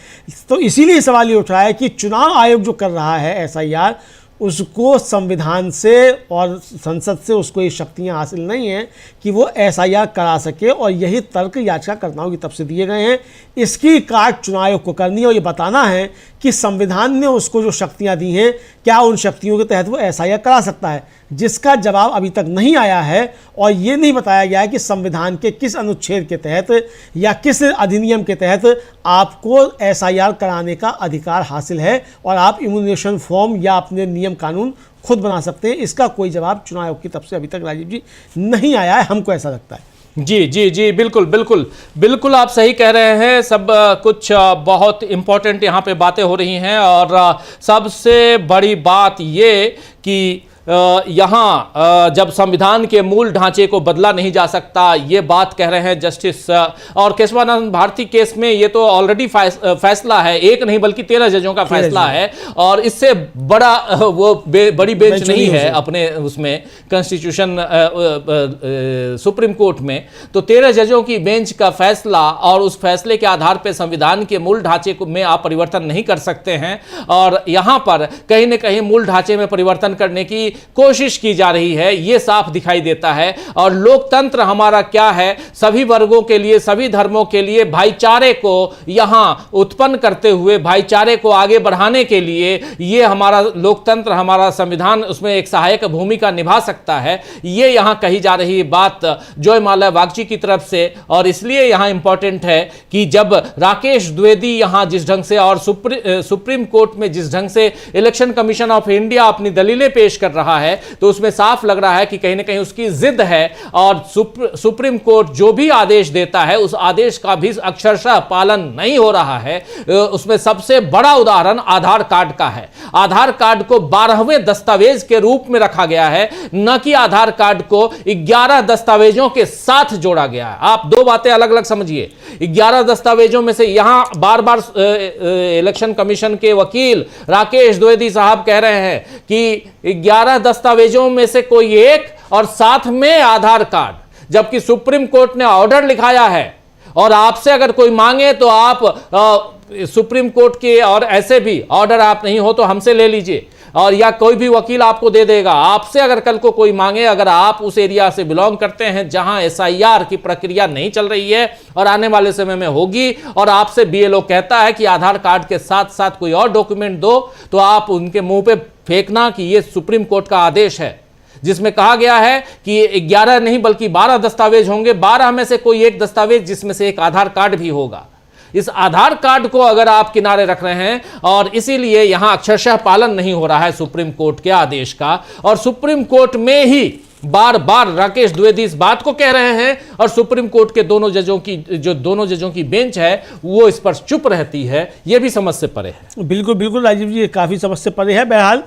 तो इसीलिए सवाल ये उठ रहा है कि चुनाव आयोग जो कर रहा है एसआईआर, उसको संविधान से और संसद से उसको ये शक्तियां हासिल नहीं हैं कि वो एसआईआर करा सके, और यही तर्क याचिकाकर्ताओं की तरफ से दिए गए हैं। इसकी काट चुनाव आयोग को करनी है और ये बताना है कि संविधान ने उसको जो शक्तियां दी हैं, क्या उन शक्तियों के तहत वो एसआईआर करा सकता है, जिसका जवाब अभी तक नहीं आया है। और ये नहीं बताया गया है कि संविधान के किस अनुच्छेद के तहत या किस अधिनियम के तहत आपको एसआईआर कराने का अधिकार हासिल है, और आप इम्यूनेशन फॉर्म या अपने नियम कानून खुद बना सकते हैं। इसका कोई जवाब चुनाव आयोग की तरफ से अभी तक राजीव जी नहीं आया है, हमको ऐसा लगता है। जी जी जी, बिल्कुल बिल्कुल बिल्कुल आप सही कह रहे हैं। सब कुछ बहुत इंपॉर्टेंट यहाँ पे बातें हो रही हैं, और सबसे बड़ी बात ये कि यहाँ जब संविधान के मूल ढांचे को बदला नहीं जा सकता, ये बात कह रहे हैं जस्टिस। और केशवानंद भारती केस में ये तो ऑलरेडी फैसला है, एक नहीं बल्कि 13 जजों का फैसला है, और इससे बड़ा वो बड़ी बेंच नहीं है अपने उसमें कॉन्स्टिट्यूशन सुप्रीम कोर्ट में। तो 13 जजों की बेंच का फैसला, और उस फैसले के आधार पर संविधान के मूल ढांचे में आप परिवर्तन नहीं कर सकते हैं। और यहाँ पर कहीं ना कहीं मूल ढांचे में परिवर्तन करने की कोशिश की जा रही है, यह साफ दिखाई देता है। और लोकतंत्र हमारा क्या है, सभी वर्गों के लिए, सभी धर्मों के लिए भाईचारे को यहां उत्पन्न करते हुए, भाईचारे को आगे बढ़ाने के लिए यह हमारा लोकतंत्र, हमारा संविधान उसमें एक सहायक भूमिका निभा सकता है। यह यहां कही जा रही बात जयमाल्या बागची की तरफ से। और इसलिए यहां इंपॉर्टेंट है कि जब राकेश द्विवेदी यहां जिस ढंग से और सुप्रीम कोर्ट में जिस ढंग से इलेक्शन कमीशन ऑफ इंडिया अपनी दलीलें पेश कर रहा है, तो उसमें साफ लग रहा है कि कहीं ना कहीं उसकी जिद है। और सुप्रीम कोर्ट जो भी आदेश देता है, उस आदेश का भी अक्षरशः पालन नहीं हो रहा है। उसमें सबसे बड़ा उदाहरण आधार कार्ड का है। आधार कार्ड को 12वें दस्तावेज के रूप में रखा गया है, न कि आधार कार्ड को 11 दस्तावेजों के साथ जोड़ा गया है। आप दो बातें अलग अलग समझिए। 11 दस्तावेजों में से यहां बार बार इलेक्शन कमीशन के वकील राकेश द्विवेदी साहब कह रहे हैं कि 11 दस्तावेजों में से कोई एक, और साथ में आधार कार्ड, जबकि सुप्रीम कोर्ट ने ऑर्डर लिखाया है। और आपसे अगर कोई मांगे तो आप सुप्रीम कोर्ट के, और ऐसे भी ऑर्डर आप नहीं हो तो हमसे ले लीजिए, और या कोई भी वकील आपको दे देगा। आपसे अगर कल को कोई मांगे, अगर आप उस एरिया से बिलोंग करते हैं जहां एसआईआर की प्रक्रिया नहीं चल रही है और आने वाले समय में होगी, और आपसे बीएलओ कहता है कि आधार कार्ड के साथ साथ कोई और डॉक्यूमेंट दो, तो आप उनके मुंह पे फेंकना कि यह सुप्रीम कोर्ट का आदेश है, जिसमें कहा गया है कि 11 नहीं बल्कि 12 दस्तावेज होंगे। 12 में से कोई एक दस्तावेज, जिसमें से एक आधार कार्ड भी होगा। इस आधार कार्ड को अगर आप किनारे रख रहे हैं, और इसीलिए यहां अक्षरशः पालन नहीं हो रहा है सुप्रीम कोर्ट के आदेश का। और सुप्रीम कोर्ट में ही बार बार राकेश द्विवेदी इस बात को कह रहे हैं, और सुप्रीम कोर्ट के दोनों जजों की बेंच है वो इस पर चुप रहती है। यह भी समझ से परे है। बिल्कुल बिल्कुल राजीव जी, ये काफ़ी समझ से परे है। बहरहाल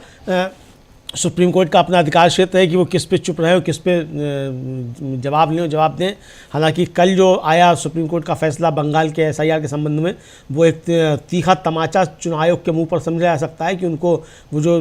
सुप्रीम कोर्ट का अपना अधिकार क्षेत्र है कि वो किस पे चुप रहे और किस पे जवाब लें और जवाब दें। हालांकि कल जो आया सुप्रीम कोर्ट का फैसला बंगाल के एसआईआर के संबंध में, वो एक तीखा तमाचा चुनाव आयोग के मुंह पर समझा जा सकता है कि उनको वो जो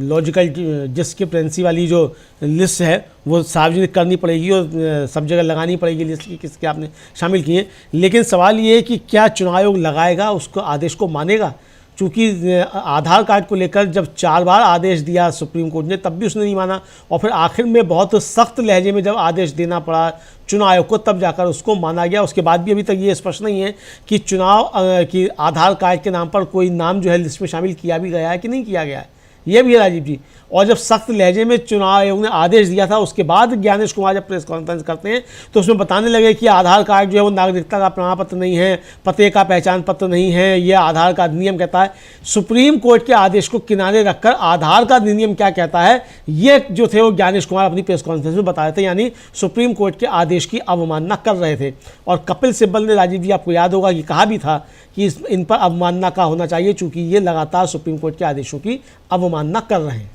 लॉजिकल डिस्क्रिपेंसी वाली जो लिस्ट है वो सार्वजनिक करनी पड़ेगी और सब जगह लगानी पड़ेगी लिस्ट की किसके आपने शामिल किए। लेकिन सवाल ये है कि क्या चुनाव आयोग लगाएगा, उसको आदेश को मानेगा? चूँकि आधार कार्ड को लेकर जब 4 बार आदेश दिया सुप्रीम कोर्ट ने, तब भी उसने नहीं माना, और फिर आखिर में बहुत सख्त लहजे में जब आदेश देना पड़ा चुनाव आयोग को, तब जाकर उसको माना गया। उसके बाद भी अभी तक ये स्पष्ट नहीं है कि चुनाव की आधार कार्ड के नाम पर कोई नाम जो है लिस्ट में शामिल किया भी गया है कि नहीं किया गया है। ये भी है राजीव जी। और जब सख्त लहजे में चुनाव आयोग ने आदेश दिया था, उसके बाद ज्ञानेश कुमार जब प्रेस कॉन्फ्रेंस करते हैं तो उसमें बताने लगे कि आधार कार्ड जो है वो नागरिकता का प्रमाण पत्र नहीं है, पते का पहचान पत्र नहीं है, ये आधार का अधिनियम कहता है। सुप्रीम कोर्ट के आदेश को किनारे रखकर आधार का अधिनियम क्या कहता है, ये जो थे वो ज्ञानेश कुमार अपनी प्रेस कॉन्फ्रेंस में बता रहे थे, यानी सुप्रीम कोर्ट के आदेश की अवमानना कर रहे थे। और कपिल सिब्बल ने, राजीव जी आपको याद होगा कि कहा भी था कि इन पर अवमानना का होना चाहिए, चूंकि ये लगातार सुप्रीम कोर्ट के आदेशों की अवमानना कर रहे हैं।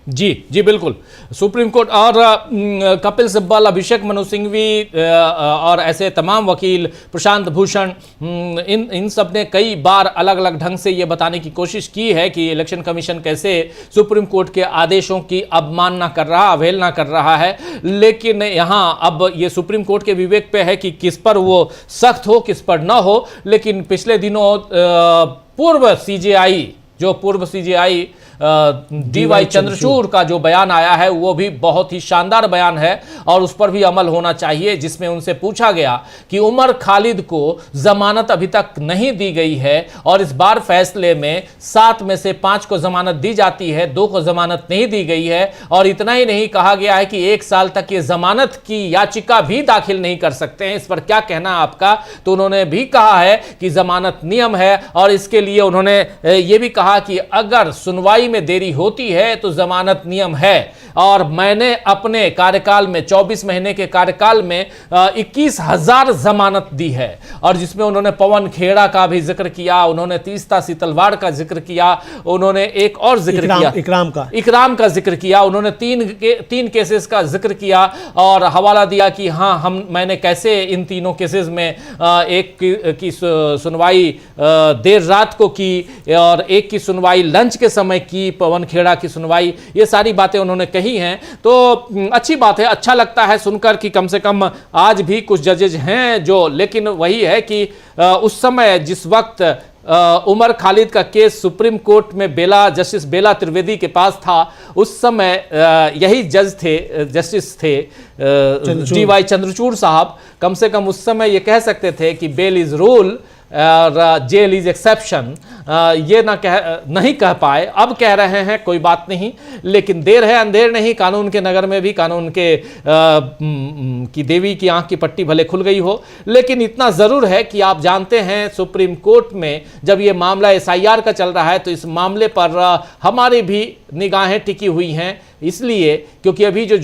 जी जी बिल्कुल, सुप्रीम कोर्ट और कपिल सिब्बल, अभिषेक मनु सिंघवी और ऐसे तमाम वकील, प्रशांत भूषण, इन सब ने कई बार अलग अलग ढंग से ये बताने की कोशिश की है कि इलेक्शन कमीशन कैसे सुप्रीम कोर्ट के आदेशों की अवमानना कर रहा, अवहेलना कर रहा है। लेकिन यहाँ अब ये सुप्रीम कोर्ट के विवेक पे है कि किस पर वो सख्त हो, किस पर न हो। लेकिन पिछले दिनों पूर्व सीजेआई DY चंद्रचूड़ का जो बयान आया है वो भी बहुत ही शानदार बयान है और उस पर भी अमल होना चाहिए, जिसमें उनसे पूछा गया कि उमर खालिद को जमानत अभी तक नहीं दी गई है और इस बार फैसले में 7 में से 5 को जमानत दी जाती है, 2 को जमानत नहीं दी गई है। और इतना ही नहीं, कहा गया है कि 1 साल तक ये जमानत की याचिका भी दाखिल नहीं कर सकते हैं। इस पर क्या कहना आपका? तो उन्होंने भी कहा है कि जमानत नियम है और इसके लिए उन्होंने ये भी कहा कि अगर सुनवाई में देरी होती है तो जमानत नियम है। और मैंने अपने कार्यकाल में 24 महीने के कार्यकाल में 21,000 जमानत दी है। और जिसमें उन्होंने पवन खेड़ा का भी जिक्र किया, उन्होंने तीस्ता सीतलवाड़ का जिक्र किया, उन्होंने एक और जिक्र किया, इकराम का जिक्र किया, उन्होंने 3 केसेस का जिक्र किया और हवाला दिया कि हाँ मैंने कैसे इन तीनों केसेस में एक की सुनवाई देर रात को की और एक की सुनवाई लंच के समय की, पवन खेड़ा की सुनवाई, ये सारी बातें उन्होंने कही हैं। तो अच्छी बात है, अच्छा लगता है सुनकर कि कम से कम आज भी कुछ जजेज हैं जो, लेकिन वही है कि उस समय जिस वक्त उमर खालिद का केस सुप्रीम कोर्ट में जस्टिस बेला त्रिवेदी के पास था, उस समय यही जस्टिस थे DY चंद्रचूड़ साहब। कम से कम उस समय ये कह सकते थे कि बेल इज रूल और जेल इज एक्सेप्शन। ये नहीं कह पाए, अब कह रहे हैं, कोई बात नहीं, लेकिन देर है अंधेर नहीं। कानून के नगर में भी कानून के की देवी की आंख की पट्टी भले खुल गई हो, लेकिन इतना जरूर है कि आप जानते हैं सुप्रीम कोर्ट में जब ये मामला SIR का चल रहा है तो इस मामले पर हमारी भी निगाहें टिकी हुई हैं, इसलिए क्योंकि अभी जो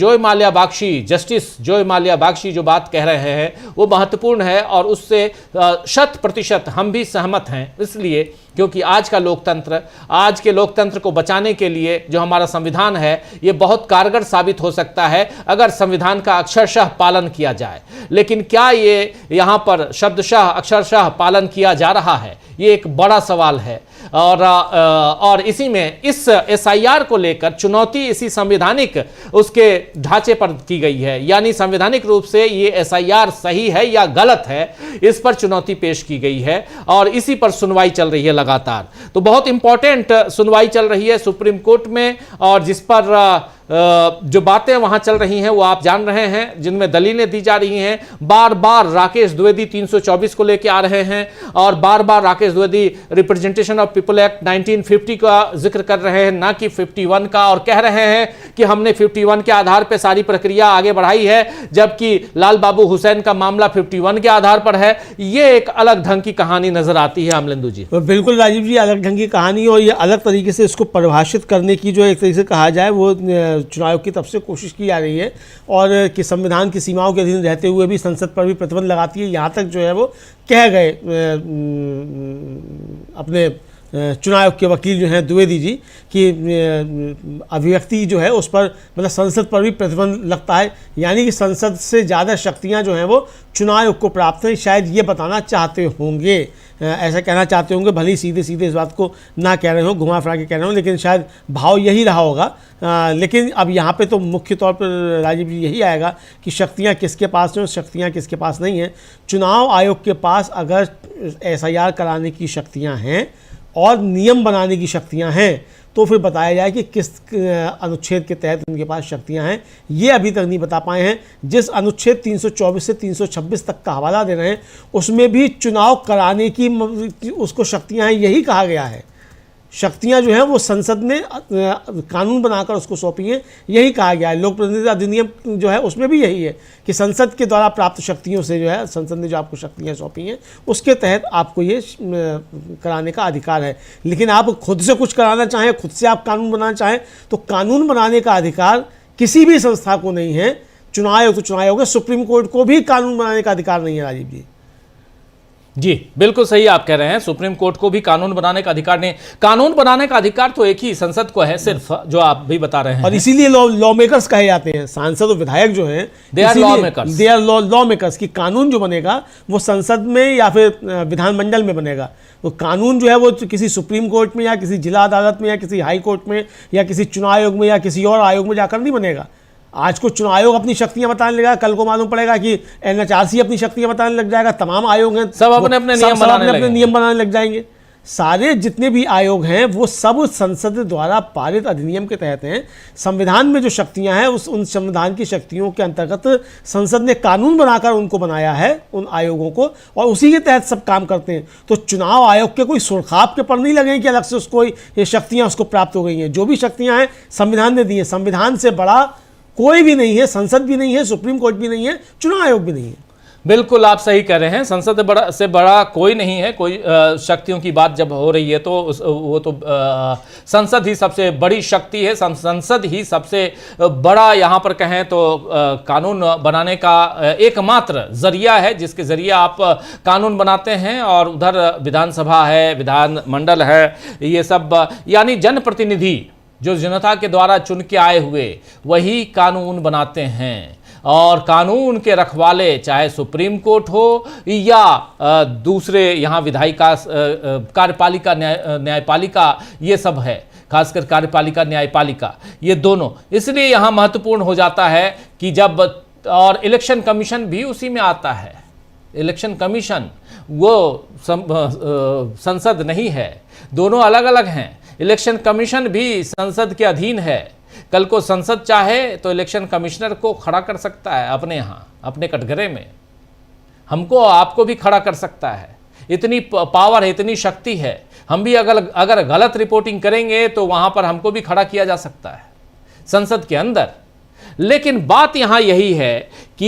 जस्टिस जोय माल्या बागशी जो बात कह रहे हैं वो महत्वपूर्ण है और उससे 100% हम भी सहमत हैं। इसलिए क्योंकि आज के लोकतंत्र को बचाने के लिए जो हमारा संविधान है ये बहुत कारगर साबित हो सकता है अगर संविधान का अक्षरशः पालन किया जाए। लेकिन क्या ये यहाँ पर शब्दशः अक्षरशः पालन किया जा रहा है, ये एक बड़ा सवाल है। और इसी में इस SIR को लेकर चुनौती इसी संवैधानिक उसके ढांचे पर की गई है, यानी संवैधानिक रूप से ये SIR सही है या गलत है, इस पर चुनौती पेश की गई है और इसी पर सुनवाई चल रही है लगातार। तो बहुत इंपॉर्टेंट सुनवाई चल रही है सुप्रीम कोर्ट में और जिस पर जो बातें वहां चल रही हैं वो आप जान रहे हैं, जिनमें दलीलें दी जा रही हैं। बार बार राकेश द्विवेदी 324 को लेकर आ रहे हैं और बार बार Rakesh Dwivedi representation of people act 1950 का जिक्र कर रहे हैं, ना कि 51 का, और कह रहे हैं कि हमने 51 के आधार पर सारी प्रक्रिया आगे बढ़ाई है, जबकि लाल बाबू हुसैन का मामला 51 के आधार पर है। ये एक अलग ढंग की कहानी नजर आती है अमलेंदु जी। बिल्कुल राजीव जी, अलग ढंग की कहानी और ये अलग तरीके से इसको परिभाषित करने की जो एक तरीके से कहा जाए वो चुनाव आयोग की तरफ से कोशिश की जा रही है और कि संविधान की सीमाओं के अधीन रहते हुए भी संसद पर भी प्रतिबंध लगाती है। यहाँ तक जो है वो कह गए अपने चुनाव आयोग के वकील जो हैं द्विवेदी जी कि अभिव्यक्ति जो है उस पर मतलब संसद पर भी प्रतिबंध लगता है, यानी कि संसद से ज़्यादा शक्तियां जो हैं वो चुनाव आयोग को प्राप्त हैं। शायद ये बताना चाहते होंगे, ऐसा कहना चाहते होंगे, भले ही सीधे सीधे इस बात को ना कह रहे हो, घुमा फिरा के कह रहे हो, लेकिन शायद भाव यही रहा होगा। लेकिन अब यहाँ पे तो मुख्य तौर पर राजीव जी यही आएगा कि शक्तियाँ किसके पास हैं और शक्तियाँ किसके पास नहीं हैं। चुनाव आयोग के पास अगर SIR कराने की शक्तियाँ हैं और नियम बनाने की शक्तियां हैं तो फिर बताया जाए कि किस अनुच्छेद के तहत उनके पास शक्तियां हैं, ये अभी तक नहीं बता पाए हैं। जिस अनुच्छेद 324 से 326 तक का हवाला दे रहे हैं उसमें भी चुनाव कराने की उसको शक्तियां हैं यही कहा गया है। शक्तियां जो है वो संसद ने कानून बनाकर उसको सौंपी हैं। यही कहा गया है, लोक प्रतिनिधित्व अधिनियम जो है उसमें भी यही है कि संसद के द्वारा प्राप्त शक्तियों से जो है, संसद ने जो आपको शक्तियां सौंपी हैं उसके तहत आपको ये कराने का अधिकार है। लेकिन आप खुद से कुछ कराना चाहें, खुद से आप कानून बनाना चाहें, तो कानून बनाने का अधिकार किसी भी संस्था को नहीं है। चुनाव आयोग तो चुनाव आयोग है, सुप्रीम कोर्ट को भी कानून बनाने का अधिकार नहीं है। राजीव जी जी बिल्कुल सही आप कह रहे हैं, सुप्रीम कोर्ट को भी कानून बनाने का अधिकार नहीं। कानून बनाने का अधिकार तो एक ही संसद को है सिर्फ, जो आप भी बता रहे हैं। और इसीलिए लॉ मेकर्स कहे जाते हैं, सांसद और विधायक जो हैं, they are lawmakers. They are lawmakers की कानून जो बनेगा वो संसद में या फिर विधानमंडल में बनेगा। तो कानून जो है वो किसी सुप्रीम कोर्ट में या किसी जिला अदालत में या किसी हाई कोर्ट में या किसी चुनाव आयोग में या किसी और आयोग में जाकर नहीं बनेगा। आज को चुनाव आयोग अपनी शक्तियां बताने लगेगा, कल को मालूम पड़ेगा कि एनएचआरसी अपनी शक्तियां बताने लग जाएगा, तमाम आयोग हैं सब अपने अपने नियम बनाने लग जाएंगे। सारे जितने भी आयोग हैं वो सब संसद द्वारा पारित अधिनियम के तहत हैं। संविधान में जो शक्तियां हैं उन संविधान की शक्तियों के अंतर्गत संसद ने कानून बनाकर उनको बनाया है, उन आयोगों को, और उसी के तहत सब काम करते हैं। तो चुनाव आयोग के कोई सुरखाब के पर नहीं लगे कि अलग से उसको ये शक्तियां उसको प्राप्त हो गई हैं। जो भी शक्तियां हैं संविधान ने दी हैं। संविधान से बड़ा कोई भी नहीं है, संसद भी नहीं है, सुप्रीम कोर्ट भी नहीं है, चुनाव आयोग भी नहीं है। बिल्कुल आप सही कह रहे हैं, संसद से बड़ा कोई नहीं है। कोई शक्तियों की बात जब हो रही है तो वो तो संसद ही सबसे बड़ी शक्ति है। संसद ही सबसे बड़ा यहाँ पर कहें तो कानून बनाने का एकमात्र जरिया है, जिसके जरिए आप कानून बनाते हैं। और उधर विधानसभा है, विधानमंडल है, ये सब यानी जनप्रतिनिधि जो जनता के द्वारा चुन के आए हुए वही कानून बनाते हैं। और कानून के रखवाले चाहे सुप्रीम कोर्ट हो या दूसरे यहाँ विधायिका, कार्यपालिका, न्यायपालिका, ये सब है, खासकर कार्यपालिका, न्यायपालिका, ये दोनों। इसलिए यहाँ महत्वपूर्ण हो जाता है कि जब, और इलेक्शन कमीशन भी उसी में आता है। इलेक्शन कमीशन वो संसद नहीं है, दोनों अलग अलग हैं। इलेक्शन कमीशन भी संसद के अधीन है। कल को संसद चाहे तो इलेक्शन कमिश्नर को खड़ा कर सकता है अपने यहाँ, अपने कटघरे में। हमको आपको भी खड़ा कर सकता है। इतनी पावर है, इतनी शक्ति है। हम भी अगर गलत रिपोर्टिंग करेंगे तो वहाँ पर हमको भी खड़ा किया जा सकता है संसद के अंदर। लेकिन बात यहाँ यही है कि